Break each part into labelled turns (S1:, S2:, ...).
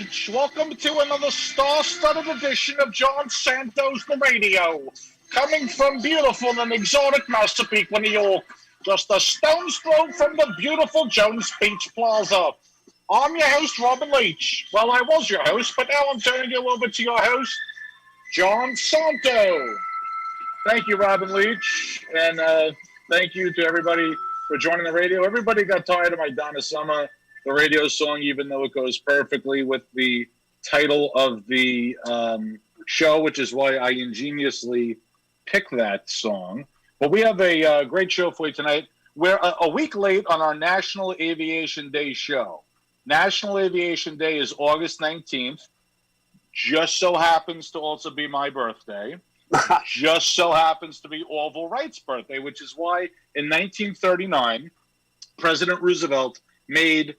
S1: Leach. Welcome to another star-studded edition of John Santo's The Radio. Coming from beautiful and exotic Massapequa, New York. Just a stone's throw from the beautiful Jones Beach Plaza. I'm your host, Robin Leach. Well, I was your host, but now I'm turning you over to your host, John Santo. Thank you, Robin Leach, and thank you to everybody for joining the radio. Everybody got tired of my Donna Summer, the radio song, even though it goes perfectly with the title of the show, which is why I ingeniously picked that song. But we have a great show for you tonight. We're a week late on our National Aviation Day show. National Aviation Day is August 19th. Just so happens to also be my birthday. Just so happens to be Orville Wright's birthday, which is why in 1939, President Roosevelt made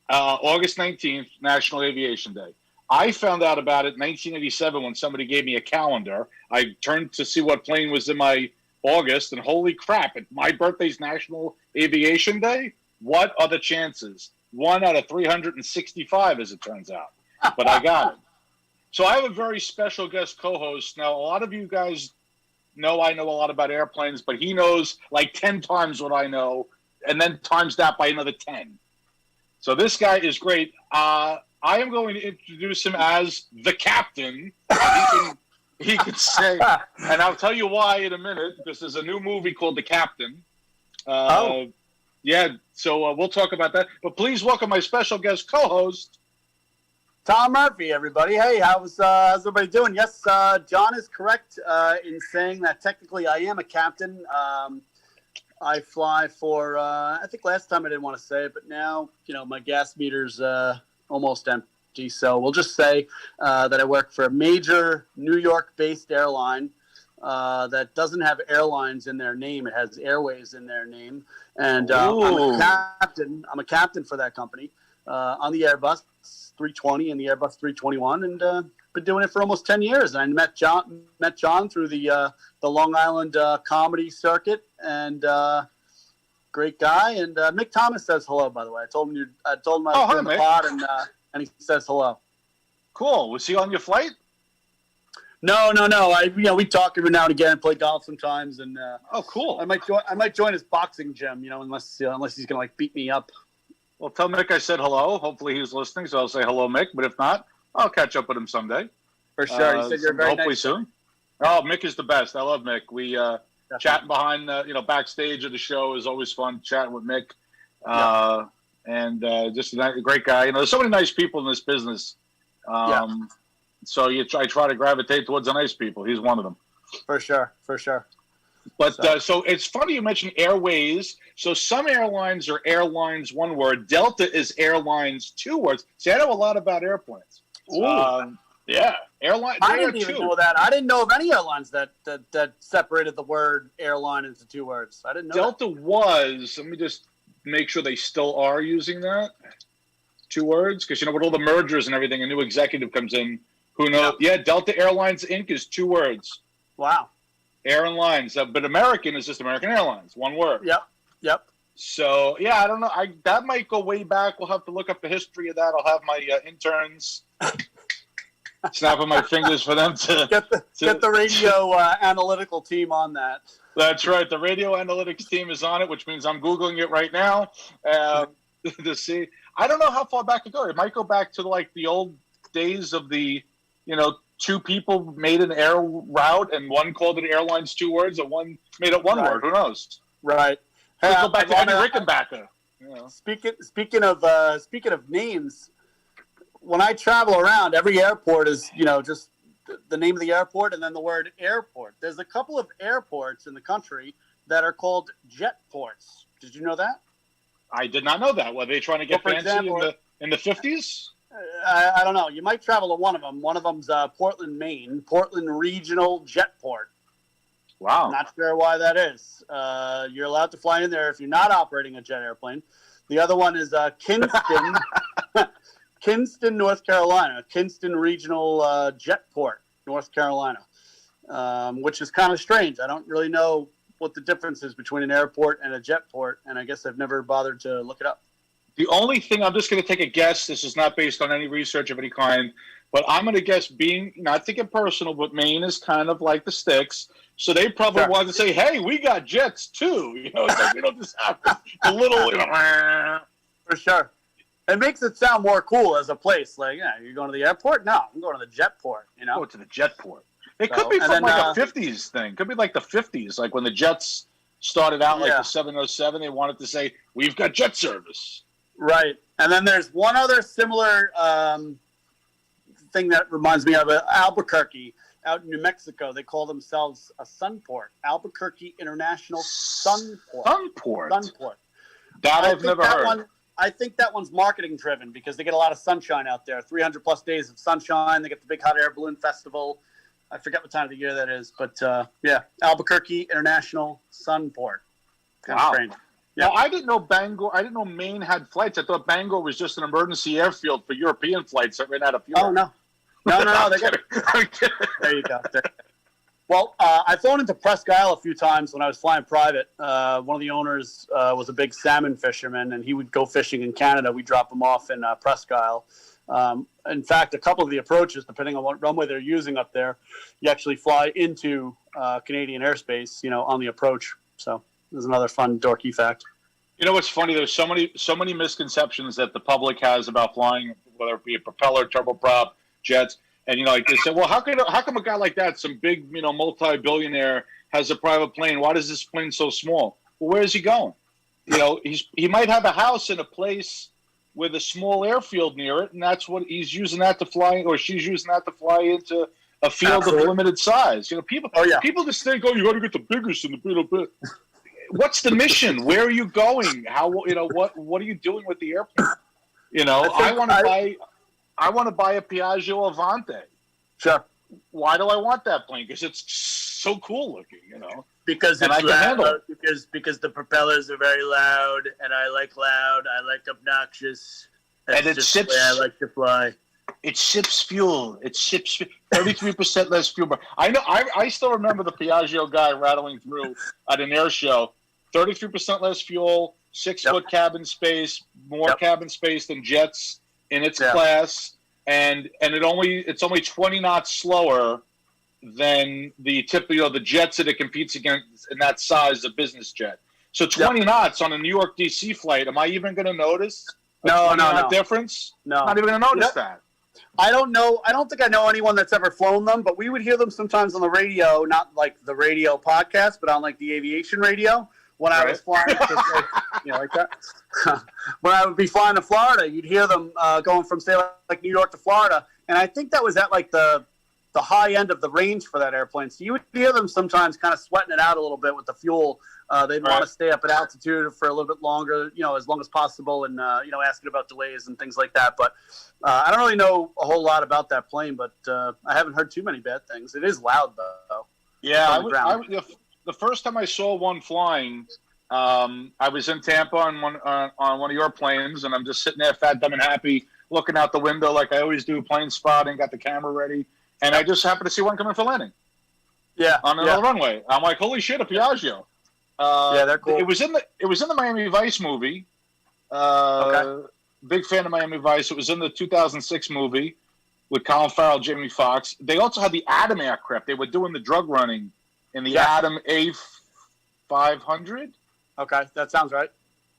S1: August 19th National Aviation Day. I found out about it in 1987 when somebody gave me a calendar. I turned to see what plane was in my August, and holy crap, my birthday's National Aviation Day? What are the chances? 1 out of 365, as it turns out. But I got it. So I have a very special guest co-host. Now, a lot of you guys know I know a lot about airplanes, but he knows like 10 times what I know, and then times that by another 10. So this guy is great. I am going to introduce him as the captain. He can say, and I'll tell you why in a minute. This is a new movie called The Captain. Yeah, so we'll talk about that. But please welcome my special guest co-host,
S2: Tom Murphy, everybody. Hey, how's everybody doing? Yes, John is correct in saying that technically I am a captain. I fly for, I think last time I didn't want to say it, but now, my gas meter's almost empty. So we'll just say that I work for a major New York-based airline that doesn't have airlines in their name. It has airways in their name. And I'm a captain for that company on the Airbus 320 and the Airbus 321, and been doing it for almost 10 years. And I met John through the Long Island comedy circuit, and great guy. And Mick Thomas says hello, by the way. I told him I was doing the pod, and he says hello.
S1: Cool. Was he on your flight?
S2: No. We talk every now and again, play golf sometimes, and
S1: oh, cool.
S2: I might join his boxing gym, unless he's gonna beat me up.
S1: Well, tell Mick I said hello. Hopefully he's listening, so I'll say hello, Mick. But if not, I'll catch up with him someday.
S2: For sure. He said you're very
S1: hopefully
S2: nice.
S1: soon. Oh, Mick is the best. I love Mick. We chatting behind, backstage of the show is always fun. Chatting with Mick, and just a great guy. There's so many nice people in this business. So I try to gravitate towards the nice people. He's one of them.
S2: For sure.
S1: But so it's funny you mentioned airways. So some airlines are airlines, one word. Delta is airlines, 2 words. See, I know a lot about airplanes. Yeah, airline.
S2: I didn't even know that. I didn't know of any airlines that separated the word airline into 2 words. I didn't know.
S1: Delta was. Let me just make sure they still are using that 2 words, because with all the mergers and everything, a new executive comes in. Who knows? Yeah, Delta Airlines Inc. is 2 words.
S2: Wow.
S1: Airlines, but American is just American Airlines, 1 word.
S2: Yep.
S1: So yeah, I don't know. That might go way back. We'll have to look up the history of that. I'll have my interns snapping my fingers for them to
S2: get the radio analytical team on that.
S1: That's right. The radio analytics team is on it, which means I'm Googling it right now to see. I don't know how far back it goes. It might go back to the old days of the 2 people made an air route, and one called it airlines 2 words, and one made it 1 word. Who knows?
S2: Right.
S1: Hey, go back to Eddie Rickenbacker.
S2: Speaking of names, when I travel around, every airport is just the name of the airport and then the word airport. There's a couple of airports in the country that are called Jetports. Did you know that?
S1: I did not know that. Were they trying to get fancy in the 50s?
S2: I don't know. You might travel to one of them. One of them's Portland, Maine, Portland Regional Jetport.
S1: Wow.
S2: Not sure why that is. You're allowed to fly in there if you're not operating a jet airplane. The other one is Kinston, Kinston, North Carolina. Kinston Regional Jetport, North Carolina, which is kind of strange. I don't really know what the difference is between an airport and a jetport, and I guess I've never bothered to look it up.
S1: The only thing, I'm just going to take a guess. This is not based on any research of any kind, but I'm going to guess, being not to get personal, but Maine is kind of like the sticks. So they probably
S2: Sure.
S1: wanted to say, "Hey, we got jets too." You know, it's like we don't just have the little.
S2: For sure. It makes it sound more cool as a place. Like, yeah, you're going to the airport? No, I'm going to the Jetport. You know,
S1: Go to the Jetport. It could be from like a '50s thing. Could be like the '50s, like when the jets started out, like the 707. They wanted to say, "We've got jet service."
S2: Right. And then there's one other similar thing that reminds me of it. Albuquerque, out in New Mexico. They call themselves a sunport. Albuquerque International Sunport. Sunport.
S1: That I've never heard.
S2: I think that one's marketing driven because they get a lot of sunshine out there. 300 plus days of sunshine. They get the big hot air balloon festival. I forget what time of the year that is, but yeah, Albuquerque International Sunport.
S1: Wow.
S2: Yeah.
S1: Now, I didn't know Bangor. I didn't know Maine had flights. I thought Bangor was just an emergency airfield for European flights that ran out of fuel.
S2: Oh no. They got. There you go. Well, I've flown into Presque Isle a few times when I was flying private. One of the owners was a big salmon fisherman, and he would go fishing in Canada. We drop him off in Presque Isle. In fact, a couple of the approaches, depending on what runway they're using up there, you actually fly into Canadian airspace, you know, on the approach. So there's another fun dorky fact.
S1: You know what's funny? There's so many misconceptions that the public has about flying, whether it be a propeller, turboprop, jets. And, you know, like they said, well, how come a guy like that, some big, you know, multi-billionaire, has a private plane? Why is this plane so small? Well, where is he going? You know, he might have a house in a place with a small airfield near it, and that's what he's using that to fly, or she's using that to fly into a field of limited size. You know, people just think, oh, you got to get the biggest and the little bit. What's the mission? Where are you going? How, you know, what are you doing with the airplane? You know, I want to buy a Piaggio Avante.
S2: Sure.
S1: Why do I want that plane? Because it's so cool looking, you know.
S2: Because it's loud. Because the propellers are very loud, and I like loud. I like obnoxious. That's
S1: and it
S2: just
S1: sips.
S2: The way I like to fly.
S1: It sips fuel. It sips 33% less fuel. I know. I still remember the Piaggio guy rattling through at an air show. 33% less fuel, 6-foot cabin space, more cabin space than jets in its class, and it's only 20 knots slower than the the jets that it competes against in that size of business jet. So 20 knots on a New York DC flight. Am I even going to notice a difference?
S2: No,
S1: not even going to notice that.
S2: I don't know. I don't think I know anyone that's ever flown them, but we would hear them sometimes on the radio, not like the radio podcast, but on like the aviation radio. When I was flying, like that. When I would be flying to Florida, you'd hear them going from, say, like New York to Florida. And I think that was at like the high end of the range for that airplane. So you would hear them sometimes kind of sweating it out a little bit with the fuel. They'd want to stay up at altitude for a little bit longer, you know, as long as possible, and, asking about delays and things like that. But I don't really know a whole lot about that plane, but I haven't heard too many bad things. It is loud, though.
S1: Yeah, the first time I saw one flying, I was in Tampa on one of your planes, and I'm just sitting there, fat, dumb, and happy, looking out the window like I always do, plane spotting, got the camera ready, and I just happened to see one coming for landing. Yeah, on another runway. I'm like, holy shit, a Piaggio.
S2: They're cool.
S1: It was in the Miami Vice movie. Big fan of Miami Vice. It was in the 2006 movie with Colin Farrell, Jamie Foxx. They also had the Atom aircraft. They were doing the drug running in the Atom A500.
S2: Okay, that sounds right.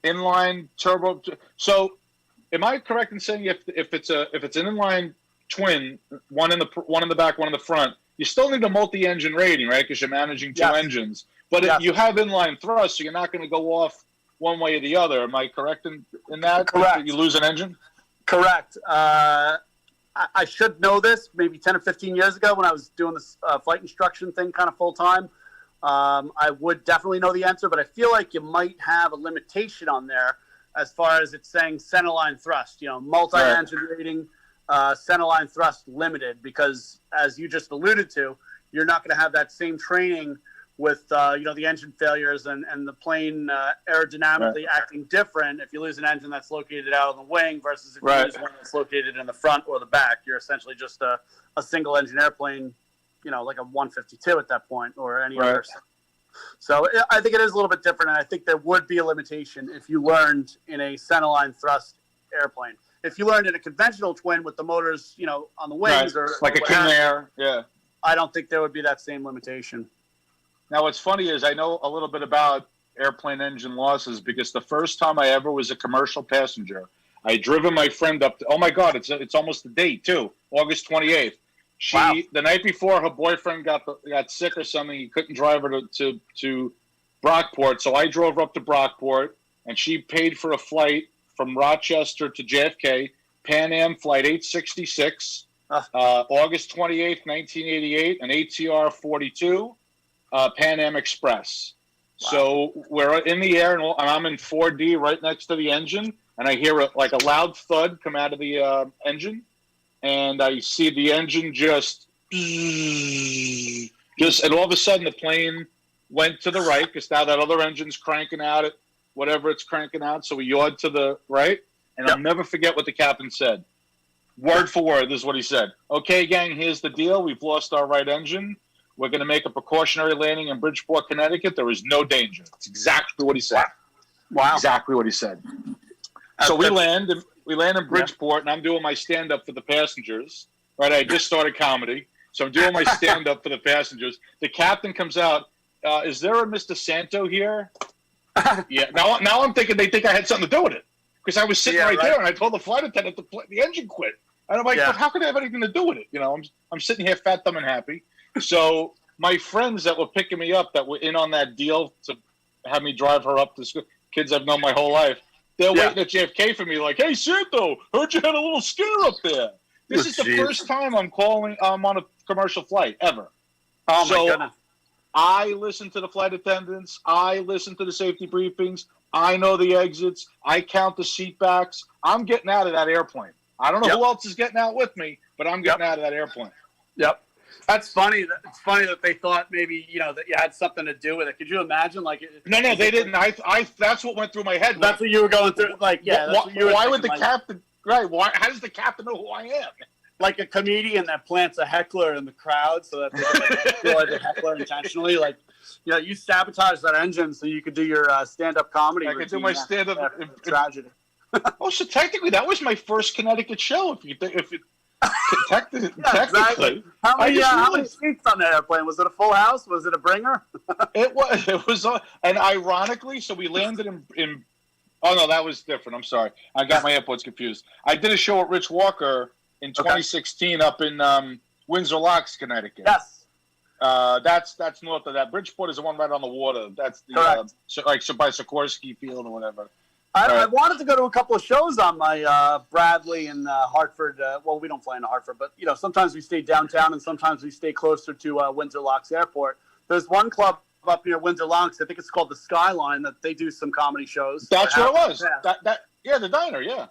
S1: Inline turbo. So, am I correct in saying if it's an inline twin, one in the back, one in the front, you still need a multi-engine rating, right? Because you're managing two engines. But if you have inline thrust, so you're not going to go off one way or the other. Am I correct in that?
S2: Correct.
S1: You lose an engine?
S2: Correct. I should know this maybe 10 or 15 years ago when I was doing this flight instruction thing kind of full time. I would definitely know the answer, but I feel like you might have a limitation on there as far as it's saying centerline thrust, multi-engine rating, centerline thrust limited, because as you just alluded to, you're not going to have that same training with, the engine failures and the plane aerodynamically acting different. If you lose an engine that's located out on the wing versus if you lose one that's located in the front or the back, you're essentially just a single engine airplane, like a 152 at that point or any other. So I think it is a little bit different, and I think there would be a limitation if you learned in a centerline thrust airplane. If you learned in a conventional twin with the motors, on the wings or
S1: like a King Air, yeah.
S2: I don't think there would be that same limitation.
S1: Now, what's funny is I know a little bit about airplane engine losses because the first time I ever was a commercial passenger, I driven my friend up to, oh my God, it's almost the date too, August 28th. The night before, her boyfriend got sick or something. He couldn't drive her to Brockport, so I drove her up to Brockport, and she paid for a flight from Rochester to JFK, Pan Am Flight 866, August 28th, 1988, an ATR 42, Pan Am Express. Wow. So we're in the air, and I'm in 4D right next to the engine, and I hear a loud thud come out of the engine. And I see the engine just, and all of a sudden the plane went to the right because now that other engine's cranking out at whatever it's cranking out. So we yawed to the right, and I'll never forget what the captain said. Word for word, this is what he said. Okay, gang, here's the deal. We've lost our right engine. We're going to make a precautionary landing in Bridgeport, Connecticut. There is no danger. That's exactly what he said. Wow. Exactly what he said. So we land in Bridgeport, and I'm doing my stand-up for the passengers. Right, I just started comedy, so I'm doing my stand-up for the passengers. The captain comes out. Is there a Mr. Santo here? Yeah. Now I'm thinking they think I had something to do with it because I was sitting right there, and I told the flight attendant the engine quit. And I'm like, well, how could I have anything to do with it? I'm sitting here fat, dumb, and happy. So my friends that were picking me up, that were in on that deal to have me drive her up to school, kids I've known my whole life. They're waiting at JFK for me, like, hey, Santo, heard you had a little scare up there. This is the first time I'm on a commercial flight ever.
S2: Oh, my goodness.
S1: I listen to the flight attendants. I listen to the safety briefings. I know the exits. I count the seat backs. I'm getting out of that airplane. I don't know who else is getting out with me, but I'm getting out of that airplane.
S2: Yep. That's funny. It's funny that they thought maybe that you had something to do with it. Could you imagine?
S1: No, they didn't. I that's what went through my head.
S2: That's what you were going through.
S1: Why would the captain? Right? Why? How does the captain know who I am?
S2: Like a comedian that plants a heckler in the crowd so that they destroy the heckler intentionally. You sabotage that engine so you could do your stand-up comedy.
S1: I could do my stand-up
S2: tragedy.
S1: Oh, so technically that was my first Connecticut show. If it technically.
S2: Exactly. How many seats on that airplane? Was it a full house? Was it a bringer?
S1: It was, and ironically, so we landed in. Oh no, that was different. I'm sorry, I got my airports confused. I did a show at Rich Walker in 2016 up in Windsor Locks, Connecticut.
S2: Yes.
S1: That's north of that. Bridgeport is the one right on the water. That's the by Sikorsky Field or whatever.
S2: I wanted to go to a couple of shows on my Bradley and Hartford. Well, we don't fly into Hartford, but sometimes we stay downtown and sometimes we stay closer to Windsor Locks Airport. There's one club up near Windsor Locks. I think it's called the Skyline that they do some comedy shows.
S1: That's what it was. Yeah. The diner. Yeah.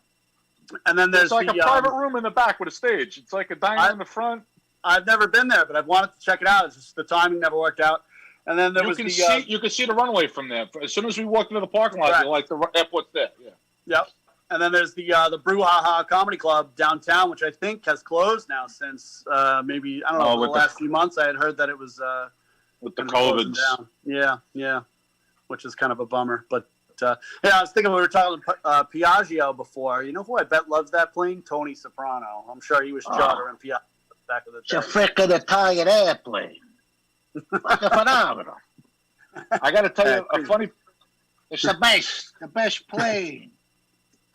S2: And then there's
S1: a private room in the back with a stage. It's like a diner in the front.
S2: I've never been there, but I've wanted to check it out. It's just the timing never worked out. And then
S1: you can see the runway from there. As soon as we walked into the parking lot, you're like, the airport's there. Yeah.
S2: Yep. And then there's the Brouhaha Comedy Club downtown, which I think has closed now since maybe, I don't know, the last few months. I had heard that it was
S1: with the COVID.
S2: Yeah. Which is kind of a bummer. But I was thinking we were talking Piaggio before. You know who I bet loves that plane? Tony Soprano. I'm sure he was chartering Piaggio back in the day.
S3: It's a frickin' Italian airplane. Like a phenomenal.
S1: I got to tell you a funny.
S3: It's the best plane.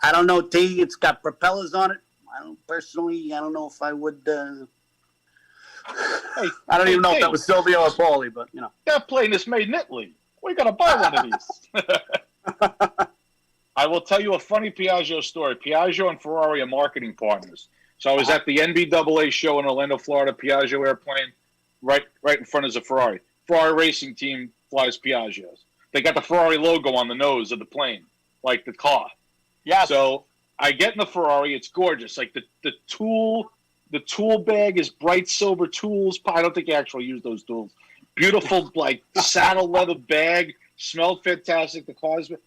S2: I don't know, T. It's got propellers on it. I don't know if I would. I don't even know if that was Silvio or Paulie, but
S1: that plane is made in Italy. We got to buy one of these. I will tell you a funny Piaggio story. Piaggio and Ferrari are marketing partners. So I was at the NBAA show in Orlando, Florida. Piaggio airplane. Right in front is a Ferrari. Ferrari racing team flies Piaggios. They got the Ferrari logo on the nose of the plane, like the car.
S2: Yeah.
S1: So I get in the Ferrari. It's gorgeous. Like the tool bag is bright silver tools. I don't think you actually use those tools. Beautiful, like saddle leather bag. Smelled fantastic. The car's, and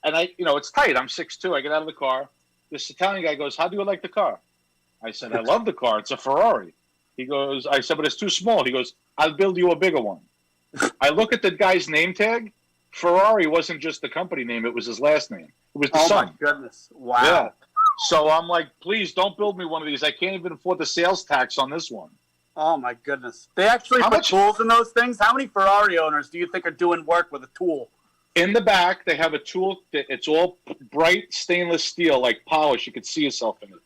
S1: it's tight. I'm 6'2". I get out of the car. This Italian guy goes, "How do you like the car?" I said, "I love the car. It's a Ferrari." He goes, I said, "But it's too small." He goes, "I'll build you a bigger one." I look at the guy's name tag. Ferrari wasn't just the company name; it was his last name. It was the son.
S2: Oh my goodness! Wow.
S1: Yeah. So I'm like, please don't build me one of these. I can't even afford the sales tax on this one.
S2: Oh my goodness! They actually put tools in those things. How many Ferrari owners do you think are doing work with a tool?
S1: In the back, they have a tool. It's all bright stainless steel, like polish. You could see yourself in it.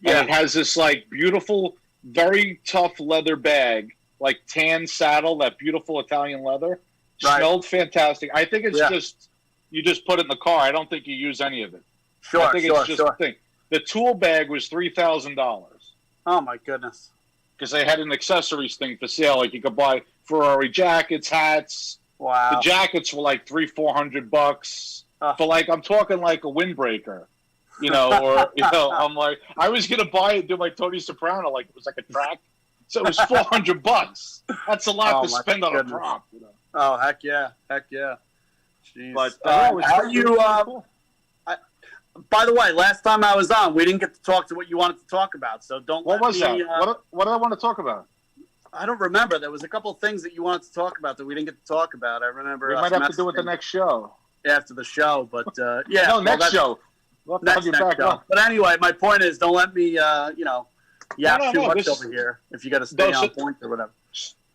S1: Yeah. And it has this like beautiful, very tough leather bag, like tan saddle, that beautiful Italian leather. Right. Smelled fantastic. I think it's just you just put it in the car. I don't think you use any of it.
S2: Sure,
S1: I think it's just a thing. The tool bag was $3,000.
S2: Oh my goodness!
S1: Because they had an accessories thing for sale. Like you could buy Ferrari jackets, hats.
S2: Wow.
S1: The jackets were like $300-400 for like I'm talking like a windbreaker, or I'm like I was gonna buy it, do my Tony Soprano, like it was like a track, so it was $400. That's a lot to spend on a prop.
S2: Oh heck yeah, Jeez.
S1: But
S2: how you?
S1: Cool.
S2: By the way, last time I was on, we didn't get to talk to what you wanted to talk about. So don't.
S1: What was that? What did I want to talk about?
S2: I don't remember. There was a couple of things that you wanted to talk about that we didn't get to talk about. I remember.
S1: We might have to do it the next show.
S2: After the show, but yeah.
S1: No, next show. We'll
S2: next show. But anyway, my point is, don't let me, yap too much over here. If you got to stay on point or whatever.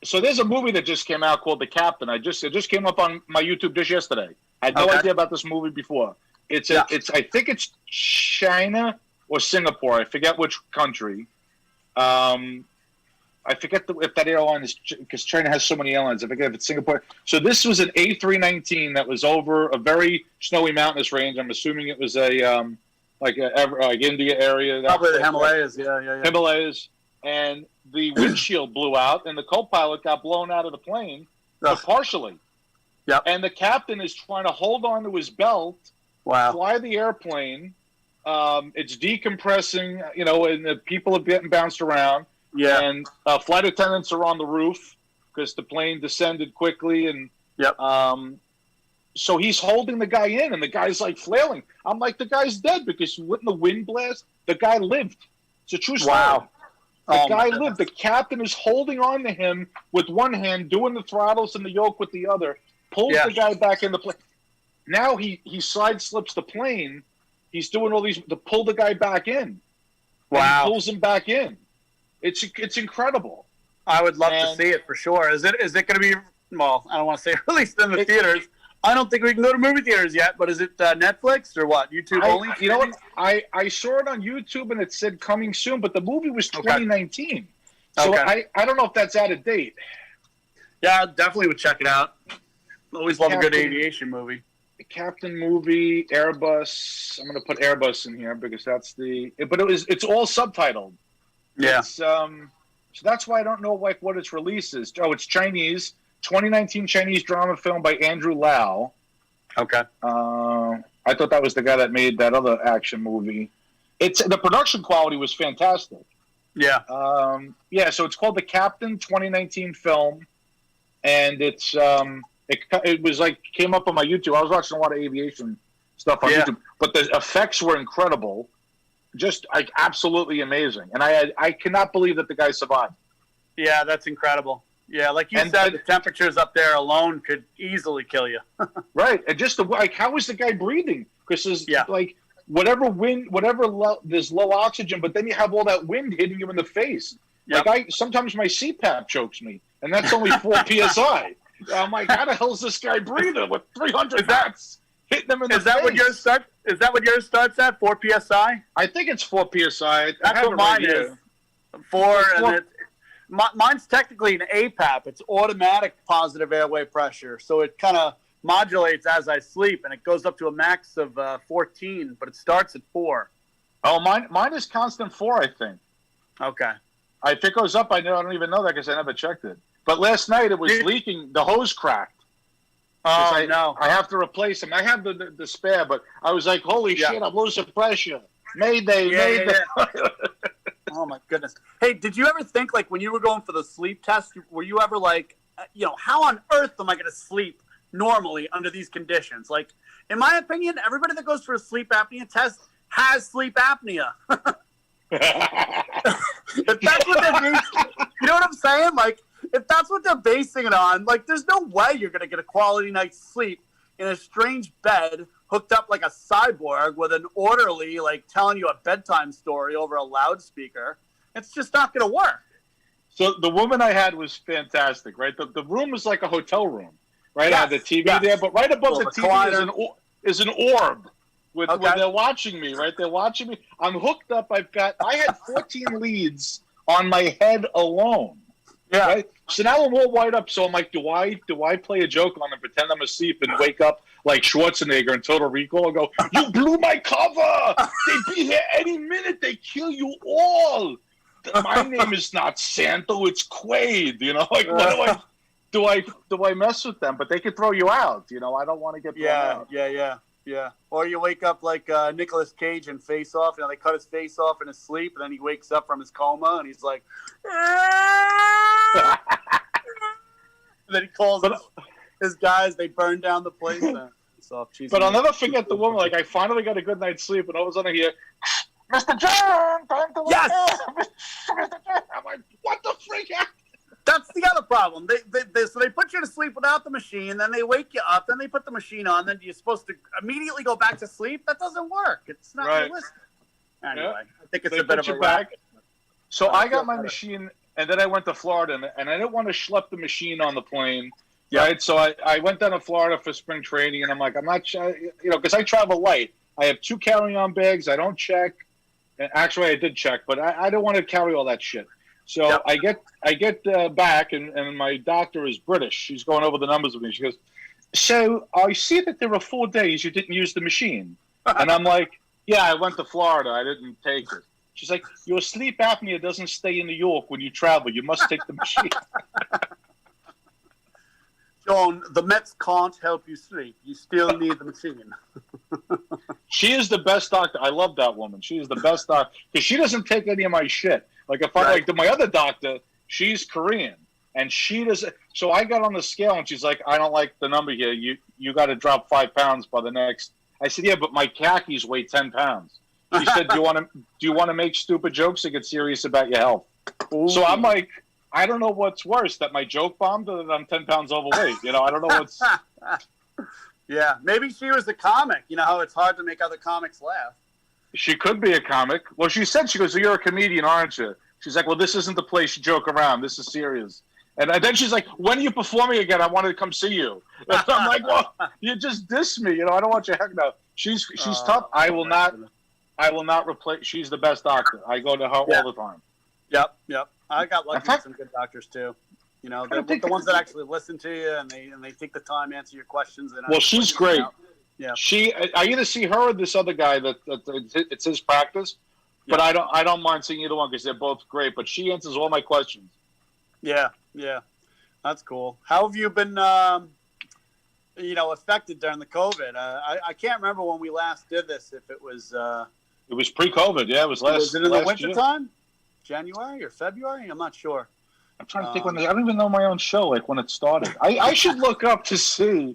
S1: So there's a movie that just came out called The Captain. It just came up on my YouTube just yesterday. I had no idea about this movie before. I think it's China or Singapore. I forget which country. I forget if that airline is, because China has so many airlines. I forget if it's Singapore. So this was an A319 that was over a very snowy mountainous range. I'm assuming it was like India area.
S2: Probably the Himalayas. Yeah.
S1: Himalayas, and the windshield blew out, and the co-pilot got blown out of the plane, but partially.
S2: Yeah.
S1: And the captain is trying to hold on to his belt.
S2: Wow.
S1: Fly the airplane. It's decompressing, and the people are getting bounced around.
S2: Yeah.
S1: And flight attendants are on the roof because the plane descended quickly. And so he's holding the guy in, and the guy's like flailing. I'm like, the guy's dead because when the wind blast, the guy lived. It's a true story.
S2: Wow.
S1: The guy lived. The captain is holding on to him with one hand, doing the throttles and the yoke with the other, pulls the guy back in the plane. Now he side slips the plane. He's doing all these to pull the guy back in.
S2: Wow.
S1: He pulls him back in. It's incredible.
S2: I would love to see it for sure. Is it going to be? Well, I don't want to say released in the theaters. I don't think we can go to movie theaters yet. But is it Netflix or what? YouTube only?
S1: You know what? I saw it on YouTube and it said coming soon, but the movie was 2019. So I don't know if that's out of date.
S2: Yeah, I definitely would check it out. Always love a good aviation movie.
S1: Captain movie, Airbus. I'm going to put Airbus in here because that's but it's all subtitled.
S2: Yeah.
S1: So that's why I don't know what its release is. Oh, it's Chinese. 2019 Chinese drama film by Andrew Lau.
S2: Okay.
S1: I thought that was the guy that made that other action movie. The production quality was fantastic.
S2: Yeah.
S1: So it's called The Captain, 2019 film, and it's it was came up on my YouTube. I was watching a lot of aviation stuff on YouTube, but the effects were incredible. Just absolutely amazing, and I cannot believe that the guy survived.
S2: Yeah, that's incredible. Yeah, like you said, the temperatures up there alone could easily kill you.
S1: Right, and just how was the guy breathing? Because there's whatever wind, there's low oxygen, but then you have all that wind hitting you in the face. Yep. Sometimes my CPAP chokes me, and that's only 4 psi. I'm like, how the hell is this guy breathing with 300 watts? Hitting them in the face.
S2: Is that what yours starts at? 4 psi?
S1: I think it's 4 psi.
S2: That's what mine is. 4, and mine's technically an APAP. It's automatic positive airway pressure, so it kind of modulates as I sleep, and it goes up to a max of 14, but it starts at 4.
S1: Oh, mine is constant 4, I think.
S2: Okay.
S1: If it goes up, I don't even know that because I never checked it. But last night it was leaking. The hose cracked.
S2: Oh, no.
S1: I have to replace them. I have the spare, but I was like, holy shit, I'm losing pressure. Mayday.
S2: Yeah. Oh, my goodness. Hey, did you ever think, when you were going for the sleep test, were you ever how on earth am I going to sleep normally under these conditions? In my opinion, everybody that goes for a sleep apnea test has sleep apnea. If that's what that means, you know what I'm saying? if that's what they're basing it on, like, there's no way you're going to get a quality night's sleep in a strange bed hooked up like a cyborg with an orderly, like, telling you a bedtime story over a loudspeaker. It's just not going to work.
S1: So the woman I had was fantastic, right? The room was like a hotel room, right?
S2: Yes,
S1: I had the TV there, but right above the TV is an orb. When they're watching me, right? They're watching me. I'm hooked up. I had 14 leads on my head alone.
S2: Yeah.
S1: Right? So now I'm all wired up. So I'm like, do I play a joke on and pretend I'm asleep and wake up like Schwarzenegger in Total Recall and go, you blew my cover. They'd be here any minute. They kill you all. My name is not Santo. It's Quaid. You know, like, what do I mess with them? But they could throw you out. You know, I don't want to get thrown out.
S2: Yeah. Or you wake up like Nicolas Cage in Face Off. You know, they cut his face off in his sleep, and then he wakes up from his coma, and he's like, and then he calls his guys. They burn down the place.
S1: But I'll never forget the woman. Like, I finally got a good night's sleep, and all of a sudden I hear, Mr. John, time to wake up. Mr. John. I'm like, what the freak?
S2: That's the other problem. So they put you to sleep without the machine, then they wake you up, then they put the machine on, then you're supposed to immediately go back to sleep. That doesn't work. It's not realistic. Anyway, I think it's a bit of a racket.
S1: So I got my machine, and then I went to Florida, and I didn't want to schlep the machine on the plane, right? So I went down to Florida for spring training, and I'm like, I'm not, because I travel light. I have 2 carry-on bags. I don't check. Actually, I did check, but I don't want to carry all that shit. So I get back, and my doctor is British. She's going over the numbers with me. She goes, so I see that there are 4 days you didn't use the machine. And I'm like, yeah, I went to Florida. I didn't take it. She's like, your sleep apnea doesn't stay in New York when you travel. You must take the machine.
S2: John, the Mets can't help you sleep. You still need the machine.
S1: She is the best doctor. I love that woman. She is the best doctor because she doesn't take any of my shit. Like if I like my other doctor, she's Korean and she doesn't. So I got on the scale and she's like, I don't like the number here. You got to drop 5 pounds by the next. I said, yeah, but my khakis weigh 10 pounds. She said, do you want to make stupid jokes or get serious about your health? Ooh. So I'm like, I don't know what's worse, that my joke bombed or that I'm 10 pounds overweight. You know, I don't know what's.
S2: Yeah, maybe she was a comic. You know how it's hard to make other comics laugh.
S1: She could be a comic. Well, she said, she goes, you're a comedian, aren't you? She's like, well, this isn't the place you joke around. This is serious. And then she's like, when are you performing again? I wanted to come see you. And I'm like, well, you just dissed me. You know, I don't want your heck no. She's tough. I will not replace. She's the best doctor. I go to her all the time.
S2: Yep. I got lucky with some good doctors too. You know, the ones that actually listen to you and they take the time to answer your questions. And
S1: well, she's great.
S2: Yeah.
S1: I either see her or this other guy that it's his practice, but I don't mind seeing either one because they're both great. But she answers all my questions. Yeah.
S2: That's cool. How have you been, affected during the COVID? I can't remember when we last did this. If it was.
S1: It was pre-COVID. Yeah, it was last.
S2: Was it in the wintertime? January or February? I'm not sure.
S1: I'm trying to think when I don't even know my own show, like when it started. I should look up to see.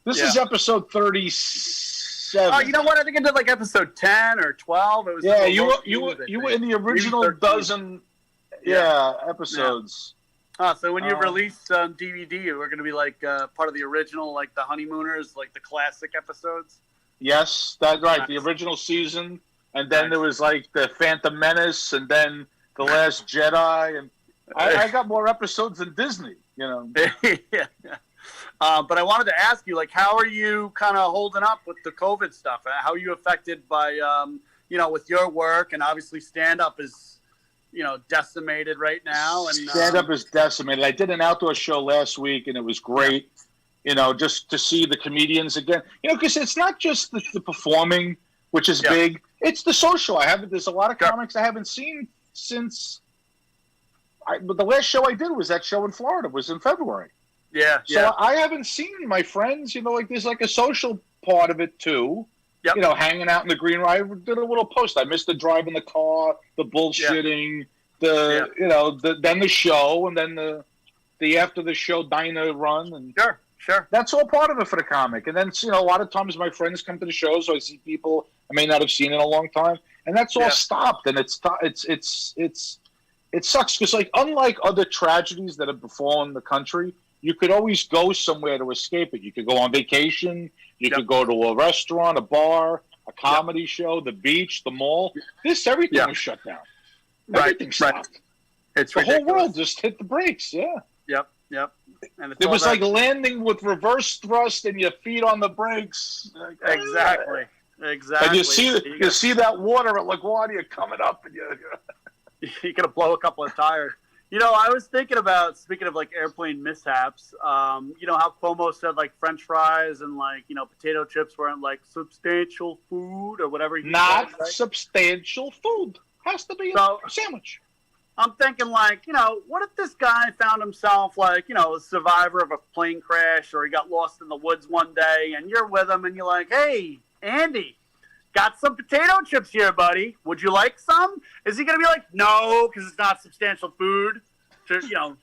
S1: This is episode 37.
S2: Oh, you know what? I think I did like episode 10 or 12. It was
S1: you were in the original dozen episodes.
S2: Oh, so when you release DVD, we're going to be like part of the original, like the Honeymooners, like the classic episodes?
S1: Yes, that's right. Nice. The original season. And then there was like the Phantom Menace and then The Last Jedi. And I got more episodes than Disney, you know.
S2: But I wanted to ask you, like, how are you kind of holding up with the COVID stuff? How are you affected by, with your work? And obviously stand-up is, decimated right now. And
S1: stand-up is decimated. I did an outdoor show last week, and it was great, just to see the comedians again. Because it's not just the performing, which is big. It's the social. There's a lot of comics I haven't seen since. But the last show I did was that show in Florida. It was in February. So I haven't seen my friends. There's like a social part of it too. Yep. Hanging out in the green room. I did a little post. I missed the drive in the car, the bullshitting, then the show, and then the after the show diner run, and
S2: sure.
S1: That's all part of it for the comic. And then a lot of times my friends come to the show, so I see people I may not have seen in a long time, and that's all stopped. And it's it sucks because, like, unlike other tragedies that have befallen the country, you could always go somewhere to escape it. You could go on vacation. You could go to a restaurant, a bar, a comedy show, the beach, the mall. Everything was shut down. Everything stopped.
S2: It's
S1: the
S2: ridiculous.
S1: whole world just hit the brakes. Yeah.
S2: Yep. And
S1: it was like landing with reverse thrust and your feet on the brakes.
S2: Exactly.
S1: And you see that water at LaGuardia coming up, and
S2: you're gonna blow a couple of tires. You know, I was thinking about, speaking of like airplane mishaps. You know how Cuomo said like French fries and like potato chips weren't like substantial food or whatever.
S1: Not said, right? Substantial food has to be a sandwich.
S2: I'm thinking like, what if this guy found himself like, a survivor of a plane crash, or he got lost in the woods one day, and you're with him and you're like, hey, Andy, got some potato chips here, buddy. Would you like some? Is he going to be like, no, because it's not substantial food? You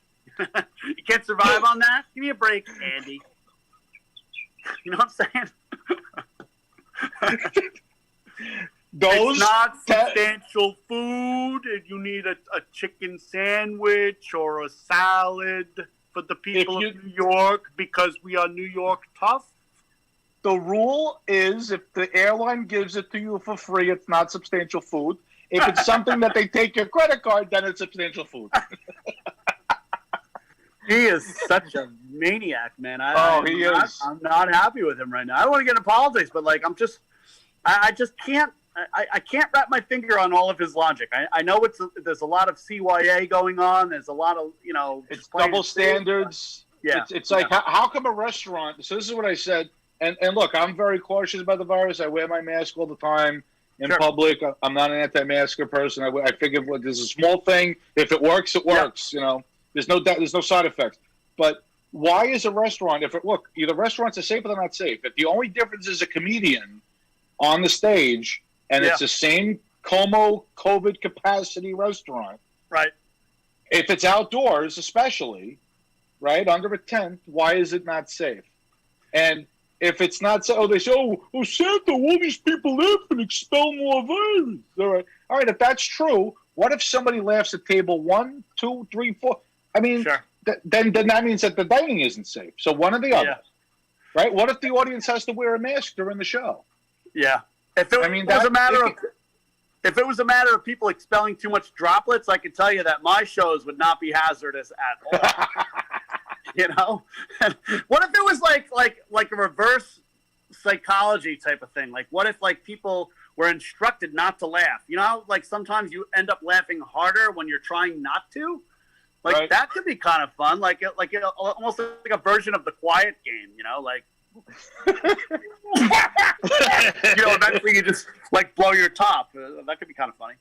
S2: can't survive on that? Give me a break, Andy. You know what I'm saying? It's not substantial food. You need a chicken sandwich or a salad for the people of New York because we are New York tough.
S1: The rule is if the airline gives it to you for free, it's not substantial food. If it's something that they take your credit card, then it's substantial food.
S2: He is such a maniac, man.
S1: He is.
S2: I'm not happy with him right now. I don't want to get into politics, but like I just can't. I can't wrap my finger on all of his logic. I know there's a lot of CYA going on. There's a lot of
S1: it's double standards.
S2: Yeah,
S1: it's like how come a restaurant? So this is what I said. And look, I'm very cautious about the virus. I wear my mask all the time in public. I'm not an anti-masker person. I figure there's a small thing. If it works, it works. There's no side effects. But why is a restaurant? Either restaurants are safe or they're not safe. If the only difference is a comedian on the stage. And it's the same Como COVID capacity restaurant.
S2: Right.
S1: If it's outdoors, especially, right, under a tent, why is it not safe? And if it's not safe, they say, Santo, all these people laugh and expel more virus. All right, if that's true, what if somebody laughs at table 1, 2, 3, 4? I mean, then that means that the dining isn't safe. So one or the other. Right? What if the audience has to wear a mask during the show?
S2: Yeah. If it was a matter of people expelling too much droplets, I can tell you that my shows would not be hazardous at all. What if it was like a reverse psychology type of thing? Like, what if like people were instructed not to laugh? Like sometimes you end up laughing harder when you're trying not to. Like that could be kind of fun. Like almost like a version of the Quiet Game. Like. Eventually you just like blow your top. That could be kind of funny.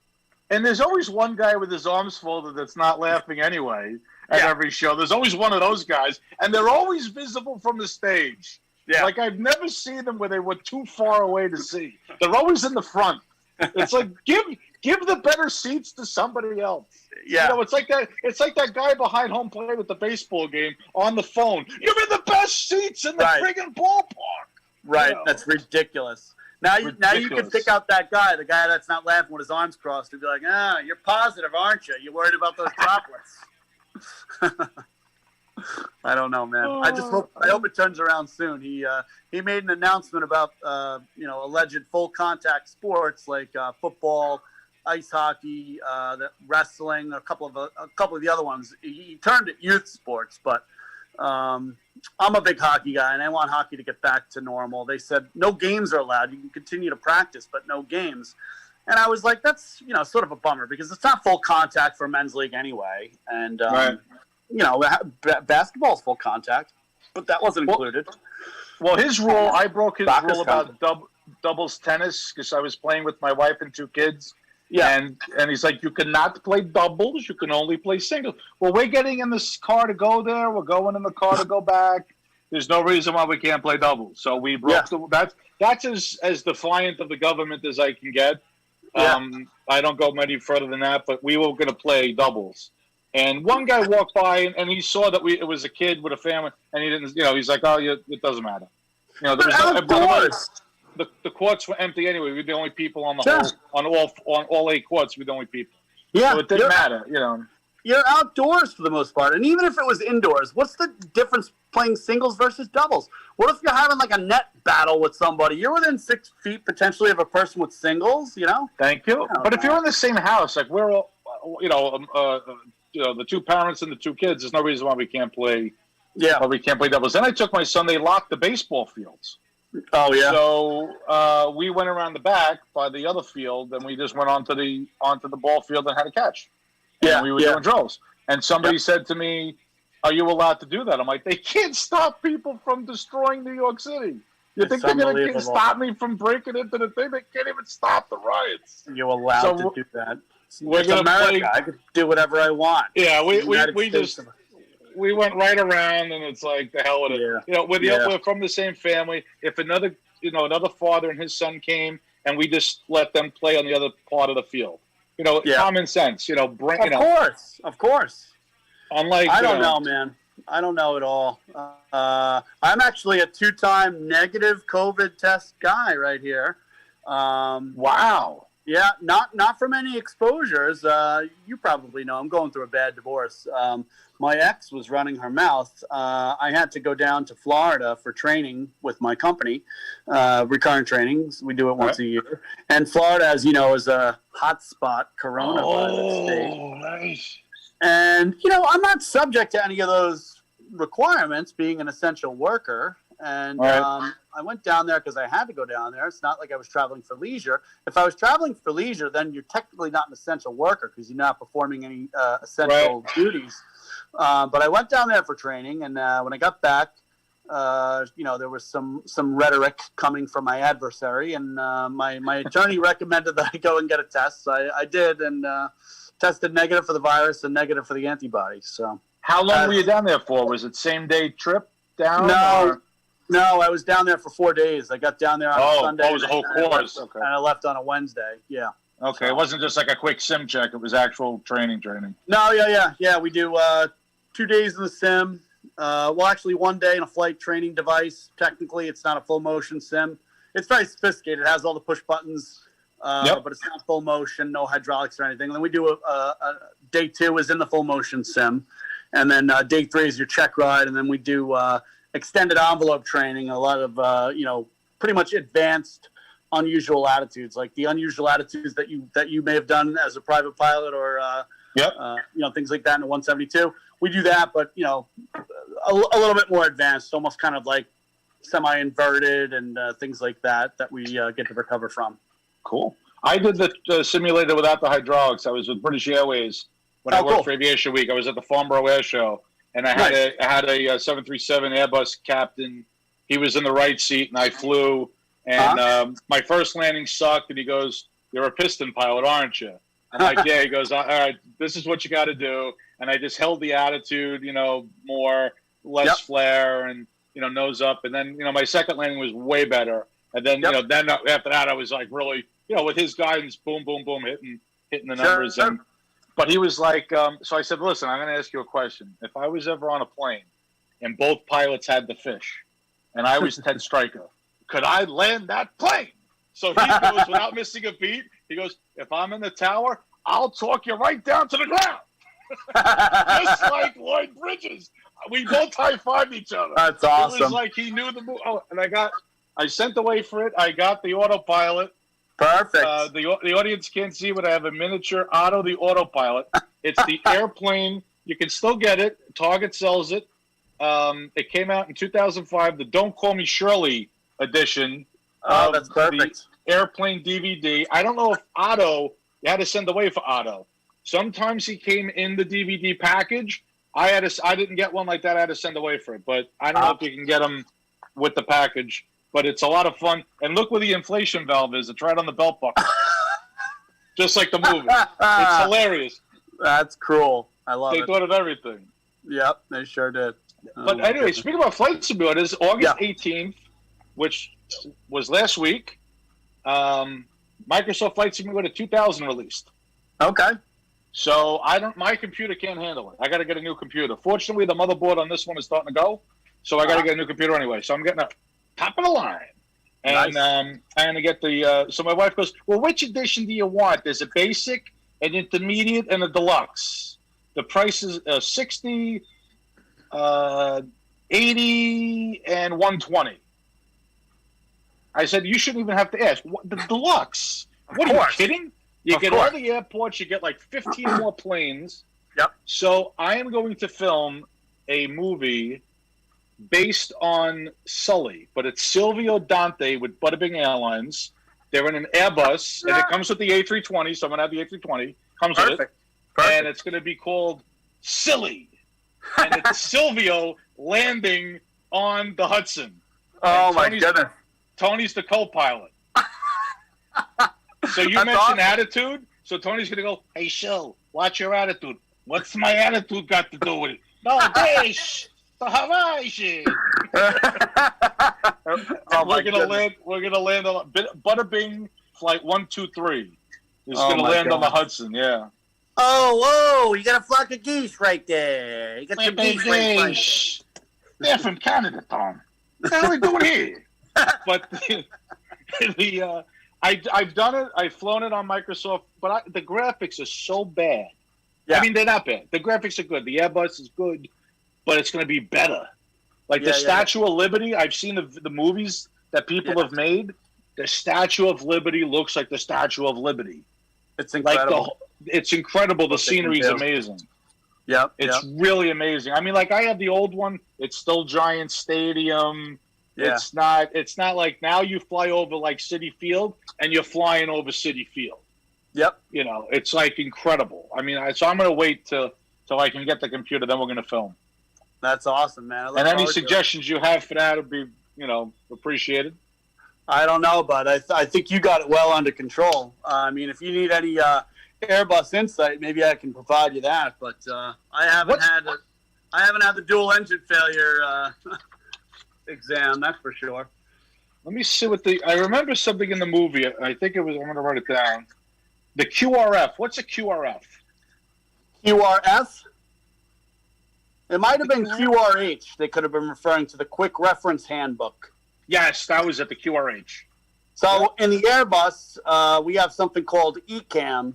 S1: And there's always one guy with his arms folded that's not laughing anyway at every show. There's always one of those guys, and they're always visible from the stage. Yeah. Like I've never seen them where they were too far away to see. They're always in the front. It's like give the better seats to somebody else.
S2: Yeah.
S1: It's like that guy behind home plate at the baseball game on the phone. You're in the best seats in the friggin' ballpark.
S2: Right. That's ridiculous. Now you can pick out the guy that's not laughing with his arms crossed and be like, you're positive, aren't you? You're worried about those droplets. I don't know, man. I hope it turns around soon. He made an announcement about alleged full contact sports like football, ice hockey, wrestling, a couple of the other ones. He turned it youth sports, but I'm a big hockey guy, and I want hockey to get back to normal. They said no games are allowed. You can continue to practice, but no games. And I was like, that's sort of a bummer because it's not full contact for men's league anyway. And basketball's full contact, but that wasn't included.
S1: Well, his rule, I broke his rule about doubles tennis because I was playing with my wife and 2 kids. Yeah, and he's like, you cannot play doubles. You can only play singles. Well, we're getting in this car to go there. We're going in the car to go back. There's no reason why we can't play doubles. So we broke that's as defiant of the government as I can get. I don't go any further than that. But we were going to play doubles, and one guy walked by and he saw that it was a kid with a family, and he didn't. He's like, it doesn't matter. There was the courts were empty anyway. We were the only people on the whole on all 8 courts. We were the only people. Yeah, so it didn't matter.
S2: you're outdoors for the most part. And even if it was indoors, what's the difference playing singles versus doubles? What if you're having like a net battle with somebody? You're within 6 feet potentially of a person with singles, you know?
S1: Thank you. But if you're in the same house, like we're all, the two parents and the two kids, there's no reason why we can't play.
S2: Yeah.
S1: Why we can't play doubles. Then I took my son. They locked the baseball fields.
S2: Oh yeah.
S1: So we went around the back by the other field, and we just went onto the ball field and had a catch.
S2: Yeah.
S1: And we were doing drills. And somebody said to me, "Are you allowed to do that?" I'm like, "They can't stop people from destroying New York City. You think they're going to stop me from breaking into the thing? They can't even stop the riots."
S2: You're allowed to do that.
S1: We're going to play.
S2: I could do whatever I want.
S1: Yeah, we went right around, and it's like the hell with it.
S2: Yeah.
S1: We're from the same family. If another father and his son came, and we just let them play on the other part of the field, common sense.
S2: Of course.
S1: Unlike
S2: I don't know, man. I don't know at all. I'm actually a 2-time negative COVID test guy right here.
S1: Wow.
S2: Yeah, not from any exposures. You probably know I'm going through a bad divorce. My ex was running her mouth. I had to go down to Florida for training with my company, recurrent trainings. We do it once a year. And Florida, as you know, is a hotspot coronavirus state.
S1: Oh, nice.
S2: And, I'm not subject to any of those requirements being an essential worker. And I went down there because I had to go down there. It's not like I was traveling for leisure. If I was traveling for leisure, then you're technically not an essential worker because you're not performing any essential duties. But I went down there for training, and when I got back, there was some rhetoric coming from my adversary, and my attorney recommended that I go and get a test. So I did, and tested negative for the virus and negative for the antibodies. So
S1: how long were you down there for? Was it same-day trip down?
S2: No, I was down there for 4 days. I got down there on a Sunday.
S1: Oh, it was a whole course.
S2: And I left on a Wednesday. Yeah.
S1: Okay, it wasn't just like a quick sim check. It was actual training.
S2: No, yeah. We do 2 days in the sim. Actually 1 day in a flight training device. Technically, it's not a full motion sim. It's very sophisticated. It has all the push buttons, but it's not full motion, no hydraulics or anything. And then we do a day 2 is in the full motion sim. And then day 3 is your check ride. And then we do extended envelope training, a lot of, pretty much advanced unusual attitudes, like the unusual attitudes that you may have done as a private pilot or, things like that in the 172. We do that, but, a little bit more advanced, almost kind of like semi-inverted and things like that we get to recover from.
S1: Cool. I did the simulator without the hydraulics. I was with British Airways when I worked for Aviation Week. I was at the Farnborough Air Show. And I had a 737 Airbus captain. He was in the right seat, and I flew. And my first landing sucked. And he goes, "You're a piston pilot, aren't you?" I'm like, "Yeah." He goes, "All right, this is what you got to do." And I just held the attitude, less flare, and nose up. And then my second landing was way better. And then then after that, I was like really with his guidance, boom, boom, boom, hitting the numbers.
S2: Sure.
S1: But he was like, so I said, "Listen, I'm going to ask you a question. If I was ever on a plane and both pilots had the fish and I was Ted Stryker, could I land that plane?" So he goes, without missing a beat, he goes, "If I'm in the tower, I'll talk you right down to the ground." Just like Lloyd Bridges. We both high-fived each other.
S2: That's awesome.
S1: It was like he knew the move. Oh, and I sent away for it. I got the autopilot.
S2: Perfect.
S1: The audience can't see, but I have a miniature Otto the autopilot. It's the airplane. You can still get it. Target sells it. It came out in 2005. The Don't Call Me Shirley edition.
S2: Oh, that's perfect.
S1: The airplane DVD. I don't know if Otto, you had to send away for Otto. Sometimes he came in the DVD package. I didn't get one like that. I had to send away for it. But I don't know if you can get them with the package. But it's a lot of fun. And look where the inflation valve is. It's right on the belt buckle. Just like the movie. It's hilarious.
S2: That's cruel. I love it.
S1: They thought of everything.
S2: Yep, they sure did.
S1: But anyway, speaking about flight simulators, August 18th, which was last week, Microsoft Flight Simulator 2000 released.
S2: Okay.
S1: So my computer can't handle it. I got to get a new computer. Fortunately, the motherboard on this one is starting to go. So I got to get a new computer anyway. So I'm getting a top of the line. And I'm going to get so my wife goes, "Well, which edition do you want? There's a basic, an intermediate, and a deluxe." The price is 60, 80, and 120. I said, you shouldn't even have to ask. What, the deluxe? What are you kidding? You get all the airports. You get like 15 more planes.
S2: Yep.
S1: So I am going to film a movie based on Sully, but it's Silvio Dante with Butterbing Airlines. They're in an Airbus, and it comes with the A320, so I'm going to have the A320. Comes with it. And it's going to be called Silly. And it's Silvio landing on the Hudson.
S2: Oh, my goodness.
S1: Tony's the co-pilot. So you mentioned attitude. So Tony's going to go, hey, Shil, watch your attitude. What's my attitude got to do with it? No, Dish, the Hawaii. We're gonna land on Butterbing Flight 123 is gonna land on the Hudson. Yeah.
S2: Oh, whoa! You got a flock of geese right there. You got some geese.
S1: They're from Canada, Tom. What the hell are we doing here? But I've done it. I've flown it on Microsoft, but the graphics are so bad. Yeah. I mean, they're not bad. The graphics are good. The Airbus is good, but it's going to be better. Like the Statue of Liberty, I've seen the movies that people have made. The Statue of Liberty looks like the Statue of Liberty.
S2: It's incredible.
S1: It's incredible. The scenery is amazing.
S2: Yeah,
S1: it's really amazing. I mean, like I have the old one. It's still Giant Stadium. Yeah. It's not like now you fly over like Citi Field and you're flying over Citi Field.
S2: Yep.
S1: You know, it's like incredible. I mean, so I'm going to wait till I can get the computer. Then we're going to film.
S2: That's awesome, man.
S1: And any suggestions you have for that would be, appreciated.
S2: I don't know, but I think you got it well under control. I mean, if you need any Airbus insight, maybe I can provide you that. But I haven't had the dual engine failure exam. That's for sure.
S1: Let me see I remember something in the movie. I think it was. I'm going to write it down. The QRF. What's a QRF?
S2: QRF? It might have been QRH. They could have been referring to the Quick Reference Handbook.
S1: Yes, that was at the QRH.
S2: So in the Airbus, we have something called ECAM,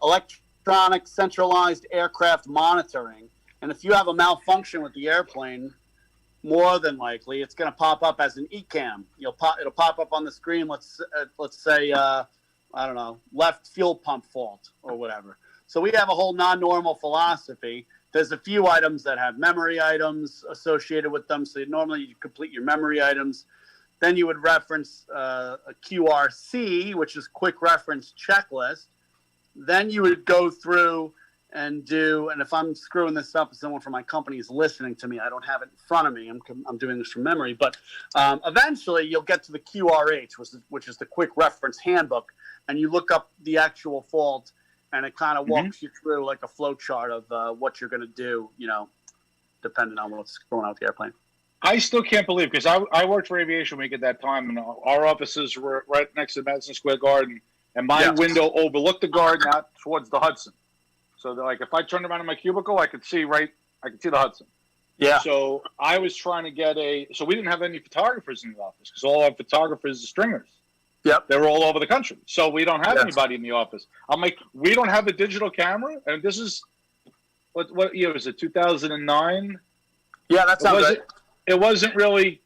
S2: Electronic Centralized Aircraft Monitoring. And if you have a malfunction with the airplane, more than likely, it's going to pop up as an ECAM. It'll pop up on the screen. Let's say, I don't know, left fuel pump fault or whatever. So we have a whole non-normal philosophy. There's a few items that have memory items associated with them. So normally you complete your memory items. Then you would reference a QRC, which is Quick Reference Checklist. Then you would go through and if I'm screwing this up and someone from my company is listening to me, I don't have it in front of me. I'm doing this from memory. But eventually you'll get to the QRH, which is the Quick Reference Handbook. And you look up the actual fault, and it kind of walks you through like a flow chart of what you're going to do, depending on what's going on with the airplane.
S1: I still can't believe, because I worked for Aviation Week at that time, and our offices were right next to Madison Square Garden, and my window overlooked the garden out towards the Hudson. So like if I turned around in my cubicle, I could see the Hudson. Yeah. So I was trying to get so we didn't have any photographers in the office, because all our photographers are stringers.
S2: Yep.
S1: They were all over the country. So we don't have anybody in the office. I'm like, we don't have a digital camera? And this is, what year was it, 2009?
S2: Yeah, that sounds right.
S1: It wasn't really,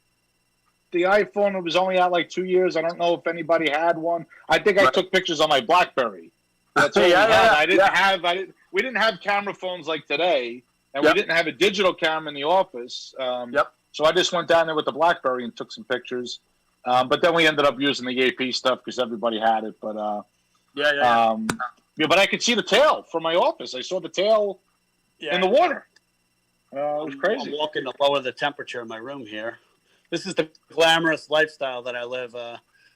S1: the iPhone was only out like 2 years. I don't know if anybody had one. I think I took pictures on my BlackBerry. That's all we had. We didn't have camera phones like today, and we didn't have a digital camera in the office. So I just went down there with the BlackBerry and took some pictures. But then we ended up using the AP stuff because everybody had it. But but I could see the tail from my office. I saw the tail in the water. It was crazy.
S2: I'm walking to lower the temperature in my room here. This is the glamorous lifestyle that I live.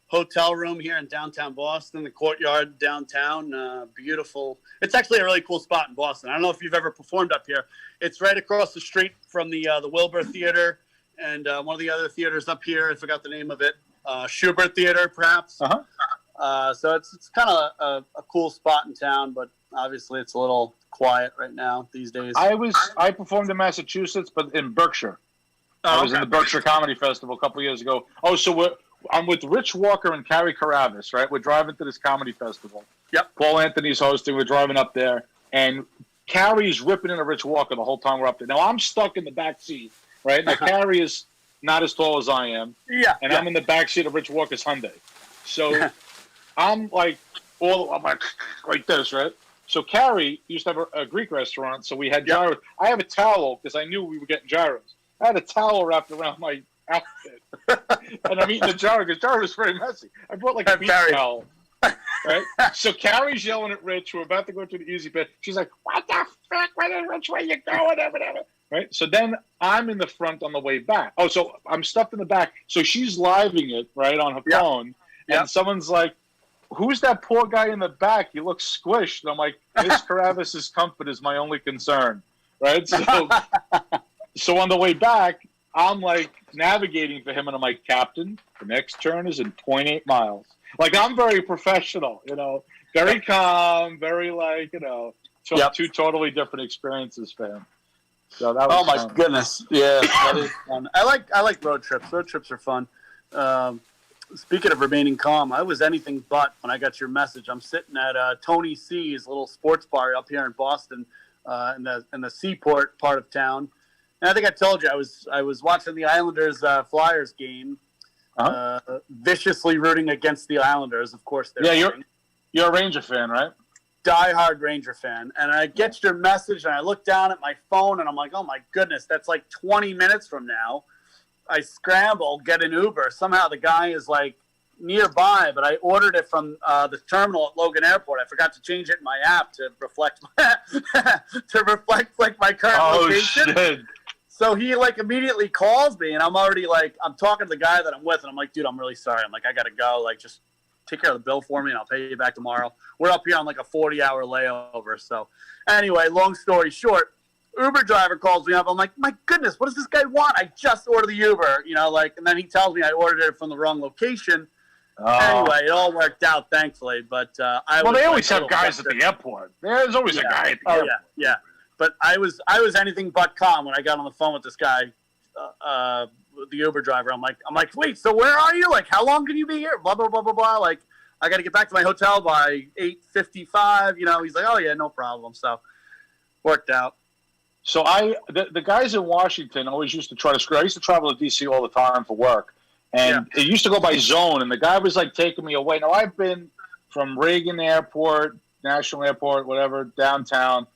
S2: Hotel room here in downtown Boston, the courtyard downtown. Beautiful. It's actually a really cool spot in Boston. I don't know if you've ever performed up here. It's right across the street from the Wilbur Theater. And one of the other theaters up here, I forgot the name of it, Schubert Theater, perhaps. So it's kind of a cool spot in town, but obviously it's a little quiet right now these days.
S1: I performed in Massachusetts, but in Berkshire. I was in the Berkshire Comedy Festival a couple of years ago. Oh, so I'm with Rich Walker and Carrie Karavis, right? We're driving to this comedy festival.
S2: Yep.
S1: Paul Anthony's hosting. We're driving up there, and Carrie's ripping in a Rich Walker the whole time we're up there. Now I'm stuck in the back seat, right? Now Carrie is not as tall as I am.
S2: Yeah.
S1: And I'm in the back seat of Rich Walker's Hyundai. So I'm like like this, right? So Carrie used to have a Greek restaurant, so we had gyros. I have a towel because I knew we were getting gyros. I had a towel wrapped around my outfit, and I'm eating the gyro because gyro is very messy. I brought like a beach towel, right? So Carrie's yelling at Rich. We're about to go to the easy bit. She's like, "What the fuck? Which way you going?" Whatever. Right? So then I'm in the front on the way back. Oh, so I'm stuffed in the back. So she's living it right on her phone, and someone's like, "Who's that poor guy in the back? He looks squished." And I'm like, "Miss Karavis's comfort is my only concern." Right? So on the way back, I'm like navigating for him, and I'm like, "Captain, the next turn is in 0.8 miles." Like, I'm very professional, very calm, very like, two totally different experiences for him. So that was fun.
S2: Goodness. Yeah, that is fun. I like road trips. Road trips are fun. Speaking of remaining calm, I was anything but when I got your message. I'm sitting at Tony C's little sports bar up here in Boston, in the Seaport part of town. And I think I told you I was watching the Islanders Flyers game, viciously rooting against the Islanders. Of course,
S1: you're a Ranger fan, right?
S2: Die-hard Ranger fan. And I get your message, and I look down at my phone, and I'm like, oh my goodness, that's like 20 minutes from now. I scramble, get an Uber. Somehow the guy is like nearby, but I ordered it from the terminal at Logan Airport. I forgot to change it in my app to reflect like my current location. Shit. So he like immediately calls me, and I'm already like, I'm talking to the guy that I'm with, and I'm like, dude, I'm really sorry. I'm like, I gotta go. Like, just take care of the bill for me, and I'll pay you back tomorrow. We're up here on like a 40-hour layover. So anyway, long story short, Uber driver calls me up. I'm like, my goodness, what does this guy want? I just ordered the Uber, and then he tells me I ordered it from the wrong location. Anyway, it all worked out, thankfully. But they
S1: always have guys at the airport. There's always a guy at the airport.
S2: Yeah. But I was anything but calm when I got on the phone with this guy, the Uber driver. I'm like, wait, so where are you? Like, how long can you be here? Blah blah blah blah blah. Like, I got to get back to my hotel by 8:55. He's like, oh yeah, no problem. So worked out.
S1: So the guys in Washington always used to try to screw. I used to travel to D.C. all the time for work, and it used to go by zone. And the guy was like taking me away. Now I've been from Reagan Airport, National Airport, whatever, downtown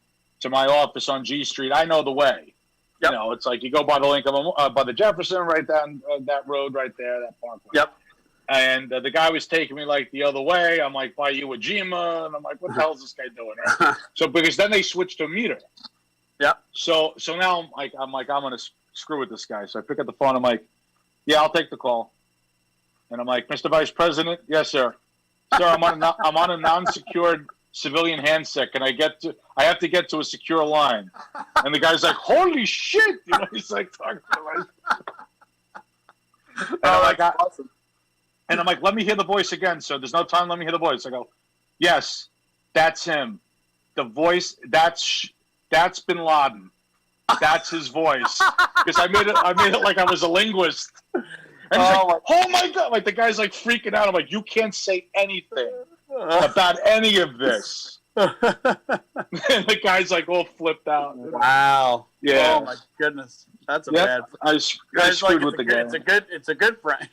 S1: to my office on G Street. I know the way. Yep. It's like you go by the Lincoln, by the Jefferson, right down that road right there, that parkway.
S2: Yep.
S1: And the guy was taking me like the other way. I'm like by Iwo Jima, and I'm like, what the hell is this guy doing? Right? So because then they switched to a meter.
S2: Yeah. So
S1: now I'm gonna screw with this guy. So I pick up the phone. I'm like, yeah, I'll take the call. And I'm like, Mr. Vice President, yes, sir. Sir, I'm on a non-secured civilian handset. And I have to get to a secure line. And the guy's like, holy shit! He's like talking to me.
S2: Awesome.
S1: And I'm like, let me hear the voice again, sir. There's no time. Let me hear the voice. I go, yes, that's him. The voice, that's Bin Laden. That's his voice. Because I made it like I was a linguist. And he's like, oh my God. Like the guy's like freaking out. I'm like, you can't say anything about any of this. And the guy's like all flipped out.
S2: Wow.
S1: Yeah.
S2: Oh my goodness. That's a bad.
S1: I screwed with the guy.
S2: It's a good prank.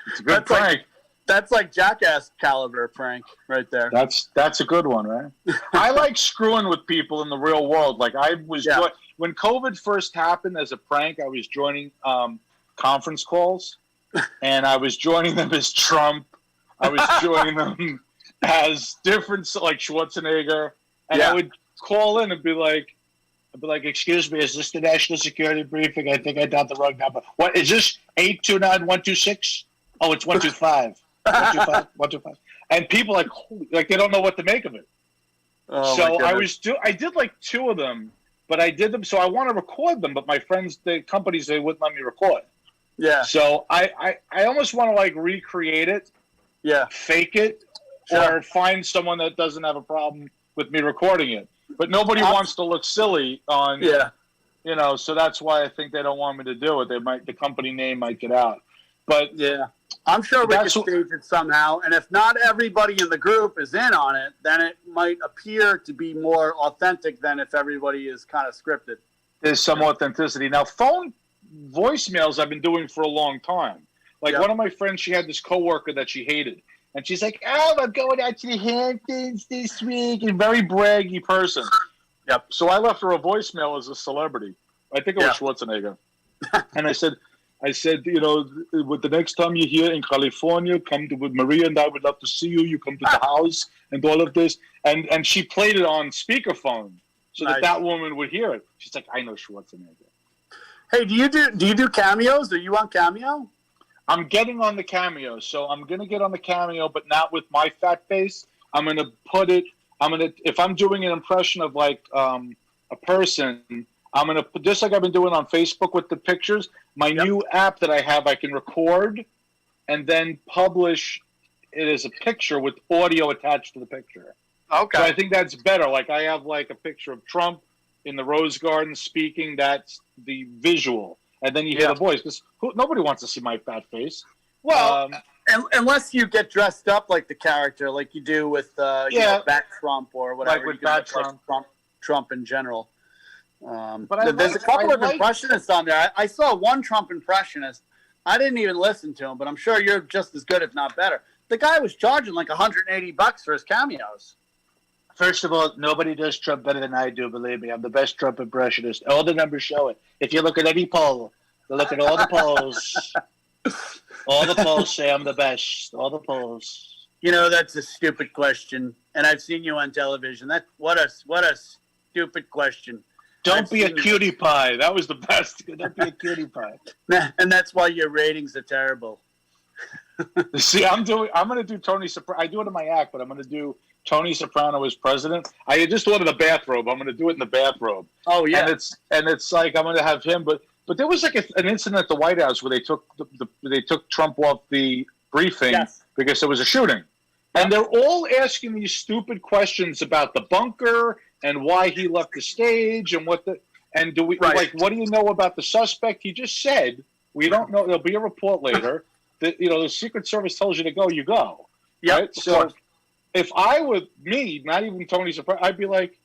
S1: It's a good prank.
S2: That's like Jackass caliber prank right there.
S1: That's a good one, right? I like screwing with people in the real world. Like I was when COVID first happened as a prank, I was joining conference calls, and I was joining them as Trump. I was joining them as different, like Schwarzenegger, and I would call in and be like, excuse me, is this the national security briefing? I think I got the wrong number. What is this? 829-126? Oh, it's 125. 125. And people like they don't know what to make of it.
S2: Oh,
S1: so I did like two of them, but I did them so I want to record them, but my friends, the companies, they wouldn't let me record.
S2: Yeah.
S1: So I almost want to like recreate it.
S2: Yeah.
S1: Fake it, or find someone that doesn't have a problem with me recording it. But nobody wants to look silly on. Yeah. So that's why I think they don't want me to do it. The company name might get out. But
S2: yeah, I'm sure we could stage it somehow. And if not everybody in the group is in on it, then it might appear to be more authentic than if everybody is kind of scripted.
S1: There's some authenticity. Now, phone voicemails I've been doing for a long time. Like one of my friends, she had this coworker that she hated. And she's like, oh, I'm going out to the Hamptons this week. And very braggy person.
S2: Yep.
S1: So I left her a voicemail as a celebrity. I think it was Schwarzenegger. And I said, you know, with the next time you're here in California, come to with Maria and I would love to see you. You come to the house and all of this. And she played it on speakerphone so that woman would hear it. She's like, I know Schwarzenegger.
S2: Hey, do you do cameos? Are you on Cameo?
S1: I'm getting on the Cameo, so I'm gonna get on the Cameo, but not with my fat face. I'm gonna put it. If I'm doing an impression of like a person, I'm gonna put just like I've been doing on Facebook with the pictures. My new app that I have, I can record and then publish it as a picture with audio attached to the picture.
S2: Okay.
S1: So I think that's better. Like I have like a picture of Trump in the Rose Garden speaking. That's the visual. And then you hear the voice, because nobody wants to see my fat face.
S2: Well, unless you get dressed up like the character, like you do with you know, Bat Trump or whatever.
S1: Like with Bat Trump.
S2: Trump in general.
S1: But
S2: there's a couple of impressionists on there. I saw one Trump impressionist. I didn't even listen to him, but I'm sure you're just as good, if not better. The guy was charging like $180 for his cameos.
S3: First of all, nobody does Trump better than I do, believe me. I'm the best Trump impressionist. All the numbers show it. If you look at any poll, look at all the polls. All the polls say I'm the best. All the polls.
S2: You know, that's a stupid question. And I've seen you on television. What a stupid question.
S1: Don't be a cutie pie. That was the best. Don't be a cutie pie.
S2: And that's why your ratings are terrible.
S1: See, I'm going to do Tony Soprano. I do it in my act, but I'm going to do Tony Soprano as president. I just ordered a bathrobe. I'm going to do it in the bathrobe.
S2: Oh yeah,
S1: and it's like I'm going to have him. But there was like an incident at the White House where they took Trump off the briefing because there was a shooting, and they're all asking these stupid questions about the bunker and why he left the stage and what do we like? What do you know about the suspect? He just said we don't know. There'll be a report later. That the Secret Service tells you to go, you go.
S2: Yeah.
S1: Right? So. If I were me, not even Tony Soprano, I'd be like,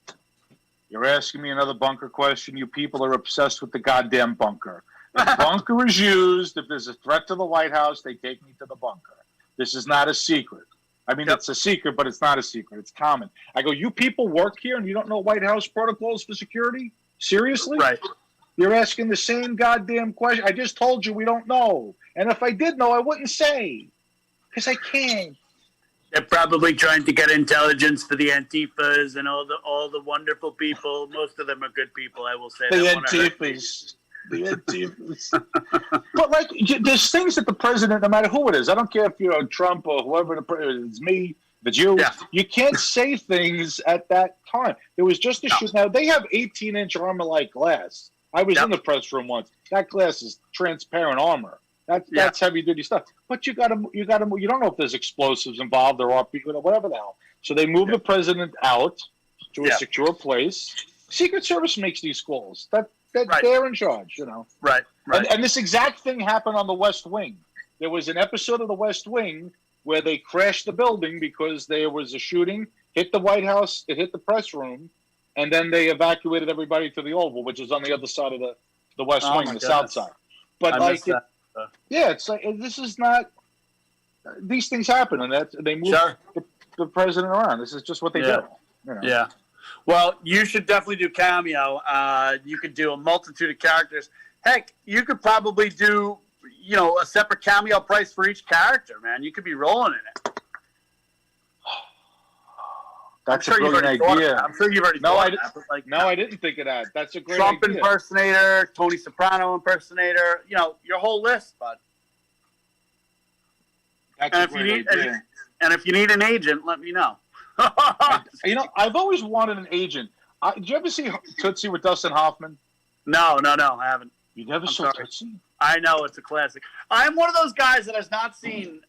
S1: you're asking me another bunker question. You people are obsessed with the goddamn bunker. If the bunker is used, if there's a threat to the White House, they take me to the bunker. This is not a secret. I mean, it's a secret, but it's not a secret. It's common. I go, you people work here and you don't know White House protocols for security? Seriously?
S2: Right.
S1: You're asking the same goddamn question. I just told you we don't know. And if I did know, I wouldn't say. Because I can't.
S2: They're probably trying to get intelligence for the Antifas and all the wonderful people. Most of them are good people, I will say.
S1: The Antifas. The Antifas. But, like, there's things that the president, no matter who it is, I don't care if you're Trump or whoever it's me, if it's you, you can't say things at that time. There was just a shoot. Now, they have 18-inch armor-like glass. I was in the press room once. That glass is transparent armor. That's heavy duty stuff. But you gotta you don't know if there's explosives involved or whatever the hell. So they move the president out to a secure place. Secret Service makes these calls. They're in charge, you know.
S2: Right.
S1: And this exact thing happened on the West Wing. There was an episode of the West Wing where they crashed the building because there was a shooting, hit the White House, it hit the press room, and then they evacuated everybody to the Oval, which is on the other side of the West Wing, the south side. But it's like this is not. These things happen, and they move the president around. This is just what they do. You know?
S2: Yeah. Well, you should definitely do Cameo. You could do a multitude of characters. Heck, you could probably do a separate Cameo price for each character. Man, you could be rolling in it.
S1: That's a brilliant idea.
S2: I'm sure you've already thought of that.
S1: No, I didn't think of that. That's a great
S2: Trump
S1: idea.
S2: impersonator, Tony Soprano impersonator, your whole list, bud.
S1: That's a great idea.
S2: And if you need an agent, let me know.
S1: I've always wanted an agent. Did you ever see Tootsie with Dustin Hoffman?
S2: No, I haven't.
S1: You never saw Tootsie?
S2: I know, it's a classic. I'm one of those guys that has not seen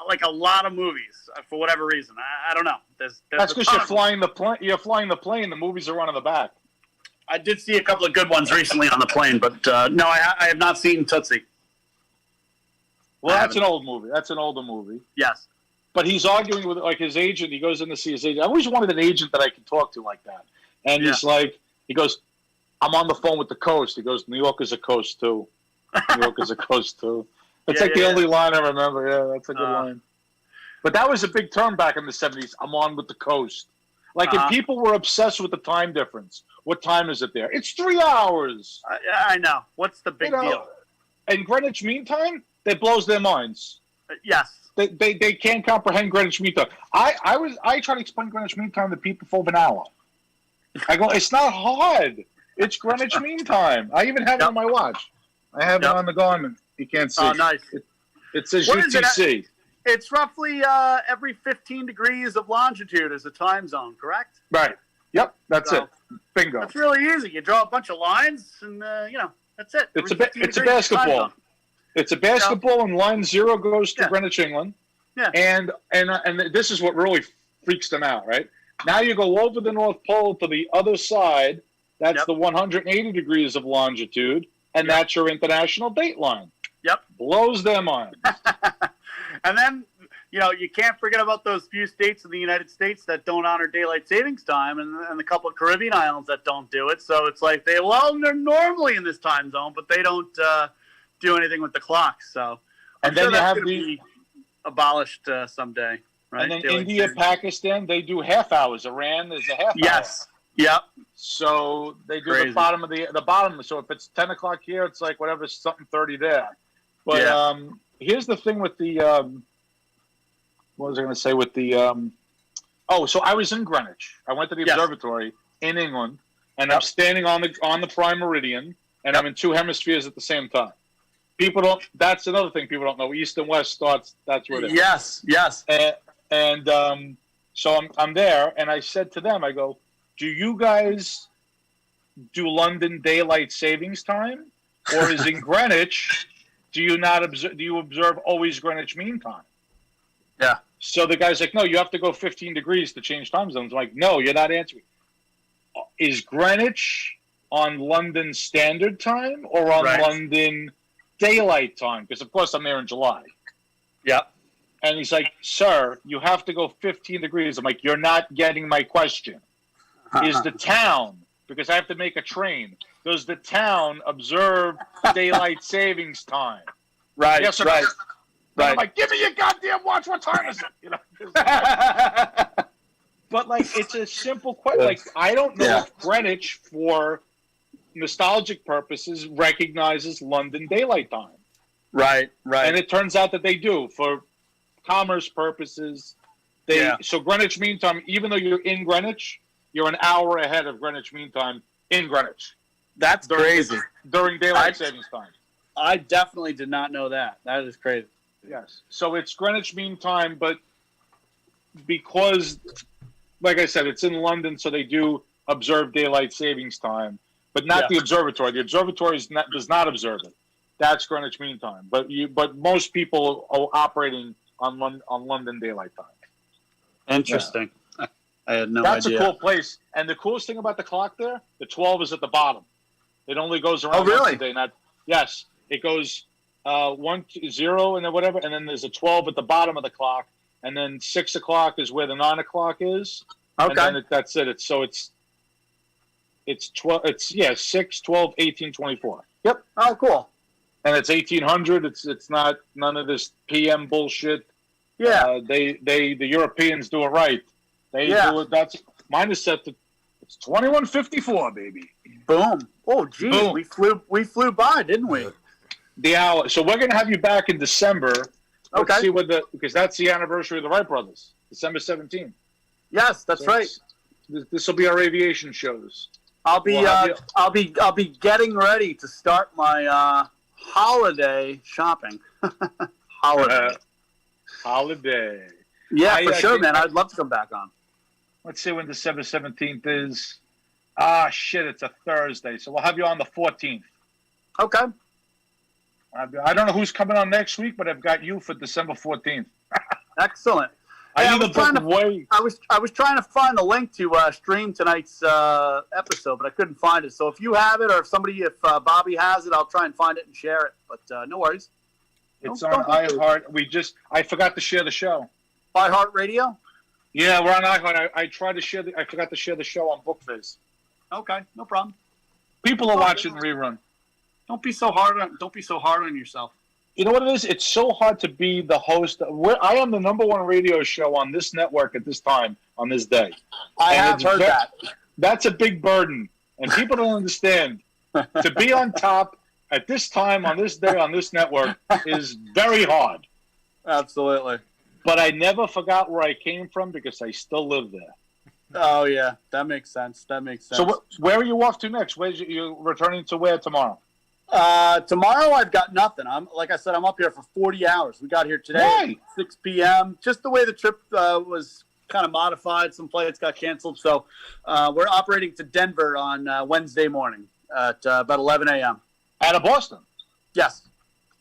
S2: like a lot of movies for whatever reason. I don't know. That's
S1: because you're flying the plane. You're flying the plane. The movies are on in the back.
S2: I did see a couple of good ones recently on the plane, but no, I have not seen Tootsie.
S1: Well, that's an old movie. That's an older movie.
S2: Yes.
S1: But he's arguing with like his agent. He goes in to see his agent. I always wanted an agent that I could talk to like that. And he's like, he goes, I'm on the phone with the coast. He goes, New York is a coast too. New York is a coast too. It's the only line I remember. Yeah, that's a good line. But that was a big term back in the 70s. I'm on with the coast. Like if people were obsessed with the time difference, what time is it there? It's 3 hours.
S2: I know. What's the big deal?
S1: And Greenwich Mean Time, that blows their minds.
S2: Yes.
S1: They can't comprehend Greenwich Mean Time. I try to explain Greenwich Mean Time to people for over an hour. I go, it's not hard. It's Greenwich Mean Time. I even have it on my watch. I have it on the Garmin. You can't see.
S2: Oh, nice.
S1: It says UTC.
S2: It's roughly every 15 degrees of longitude is a time zone, correct?
S1: Right. Yep. That's it. Bingo.
S2: It's really easy. You draw a bunch of lines, and that's it.
S1: It's a basketball. It's a basketball, and line 0 goes to Greenwich, England. Yeah. And this is what really freaks them out, right? Now you go over the North Pole to the other side. That's the 180 degrees of longitude, and that's your international date line.
S2: Yep.
S1: Blows their mind.
S2: And then, you can't forget about those few states in the United States that don't honor daylight savings time, and a couple of Caribbean islands that don't do it. So it's like they're normally in this time zone, but they don't do anything with the clocks. So
S1: and then you have to
S2: be abolished someday. Right?
S1: And then India, Pakistan, they do half hours. Iran is a half hour.
S2: Yes. Yep.
S1: So they do the bottom of the bottom. So if it's 10 o'clock here, it's like whatever, something 30 there. But here's the thing with the what was I going to say with the so I was in Greenwich. I went to the observatory in England, and I'm standing on the prime meridian, and I'm in two hemispheres at the same time. People don't. That's another thing people don't know. East and West starts. That's where it is.
S2: Yes.
S1: And so I'm there, and I said to them, I go, do you guys do London daylight savings time, or is in Greenwich? Do you observe always Greenwich Mean Time?
S2: Yeah.
S1: So the guy's like, no, you have to go 15 degrees to change time zones. I'm like, no, you're not answering. Is Greenwich on London Standard Time or on London Daylight Time? Because of course I'm there in July.
S2: Yeah.
S1: And he's like, sir, you have to go 15 degrees. I'm like, you're not getting my question. Is the town, because I have to make a train, does the town observe daylight savings time?
S2: Right,
S1: yes,
S2: right.
S1: I'm like, give me your goddamn watch. What time is it? But like, it's a simple question. Like, I don't know if Greenwich, for nostalgic purposes, recognizes London daylight time.
S2: Right.
S1: And it turns out that they do for commerce purposes. So Greenwich Mean Time, even though you're in Greenwich, you're an hour ahead of Greenwich Mean Time in Greenwich.
S2: That's crazy.
S1: During daylight savings time.
S2: I definitely did not know that. That is crazy.
S1: Yes. So it's Greenwich Mean Time, but because, like I said, it's in London, so they do observe daylight savings time, but not the observatory. The observatory does not observe it. That's Greenwich Mean Time. But most people are operating on London daylight time.
S2: Interesting. Yeah. I had no idea.
S1: That's a cool place. And the coolest thing about the clock there, the 12 is at the bottom. It only goes around once a day. Yes. It goes 1, 0, and then whatever, and then there's a 12 at the bottom of the clock, and then 6 o'clock is where the 9 o'clock is. Okay. And then that's it. It's 12. It's 6, 12, 18, 24. Yep.
S2: Oh, cool.
S1: And it's 1800. It's not none of this PM bullshit.
S2: Yeah.
S1: The Europeans do it right. They do it. That's mine is set to. It's 21:54, baby.
S2: Boom. Oh, geez, boom. We flew by, didn't we?
S1: The hour. So we're gonna have you back in December.
S2: Okay.
S1: Let's see because that's the anniversary of the Wright brothers, December 17th.
S2: Yes, that's right.
S1: This will be our aviation shows.
S2: I'll be getting ready to start my holiday shopping.
S1: Holiday.
S2: Yeah, for sure, man. I'd love to come back on.
S1: Let's see when December 17th is. Shit, it's a Thursday. So we'll have you on the 14th.
S2: Okay.
S1: I don't know who's coming on next week, but I've got you for December 14th.
S2: Excellent. I was trying to find the link to stream tonight's episode, but I couldn't find it. So if you have it, or if Bobby has it, I'll try and find it and share it. But no worries.
S1: It's
S2: Don't
S1: on
S2: go through
S1: iHeart. I forgot to share the show.
S2: iHeartRadio?
S1: Yeah, we're on iHeart. I tried to share I forgot to share the show on BookViz.
S2: Okay, no problem.
S1: People are watching rerun.
S2: Don't be so hard on yourself.
S1: You know what it is? It's so hard to be the host. I am the #1 radio show on this network at this time, on this day.
S2: I have heard that.
S1: That's a big burden, and people don't understand. To be on top at this time, on this day, on this network is very hard.
S2: Absolutely.
S1: But I never forgot where I came from because I still live there.
S2: Oh, yeah. That makes sense.
S1: So where are you off to next? You returning to where tomorrow?
S2: Tomorrow I've got nothing. Like I said, I'm up here for 40 hours. We got here today at 6 p.m. Just the way the trip was kind of modified. Some flights got canceled. So we're operating to Denver on Wednesday morning at about 11 a.m.
S1: Out of Boston?
S2: Yes.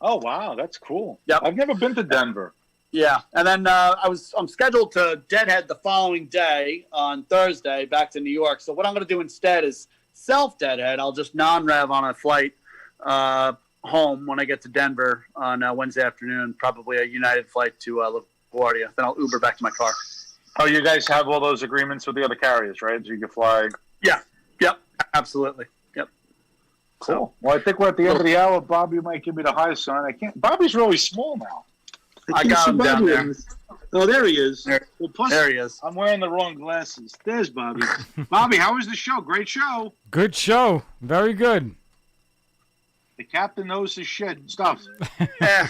S1: Oh, wow. That's cool.
S2: Yep.
S1: I've never been to Denver.
S2: Yeah, and then I'm scheduled to deadhead the following day on Thursday back to New York. So what I'm going to do instead is self-deadhead. I'll just non-rev on a flight home when I get to Denver on Wednesday afternoon, probably a United flight to LaGuardia. Then I'll Uber back to my car.
S1: Oh, you guys have all those agreements with the other carriers, right? So you can fly.
S2: Yeah, yep, absolutely. Yep.
S1: Cool. Well, I think we're at the end of the hour. Bobby might give me the high sign. I can't. Bobby's really small now.
S2: I got him down there.
S1: Oh, there he is.
S2: Well, plus, there he is.
S1: I'm wearing the wrong glasses. There's Bobby. Bobby, how was the show? Great show.
S4: Good show. Very good.
S1: The captain knows his shit stuff.
S2: Yeah.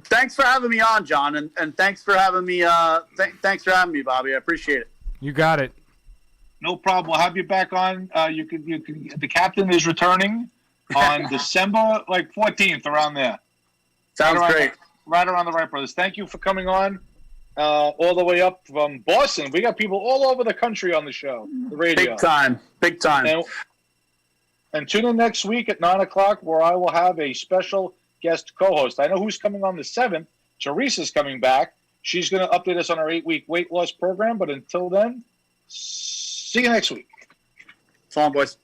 S2: Thanks for having me on, John, and thanks for having me. Thanks for having me, Bobby. I appreciate it.
S4: You got it.
S1: No problem. We'll have you back on. You can. The captain is returning on December 14th, around there.
S2: Sounds great.
S1: Right around the Wright brothers. Thank you for coming on, all the way up from Boston. We got people all over the country on the show, the radio.
S2: Big time.
S1: And tune in next week at 9 o'clock, where I will have a special guest co-host. I know who's coming on the 7th. Teresa's coming back. She's going to update us on our 8-week weight loss program. But until then, see you next week.
S2: So long, boys.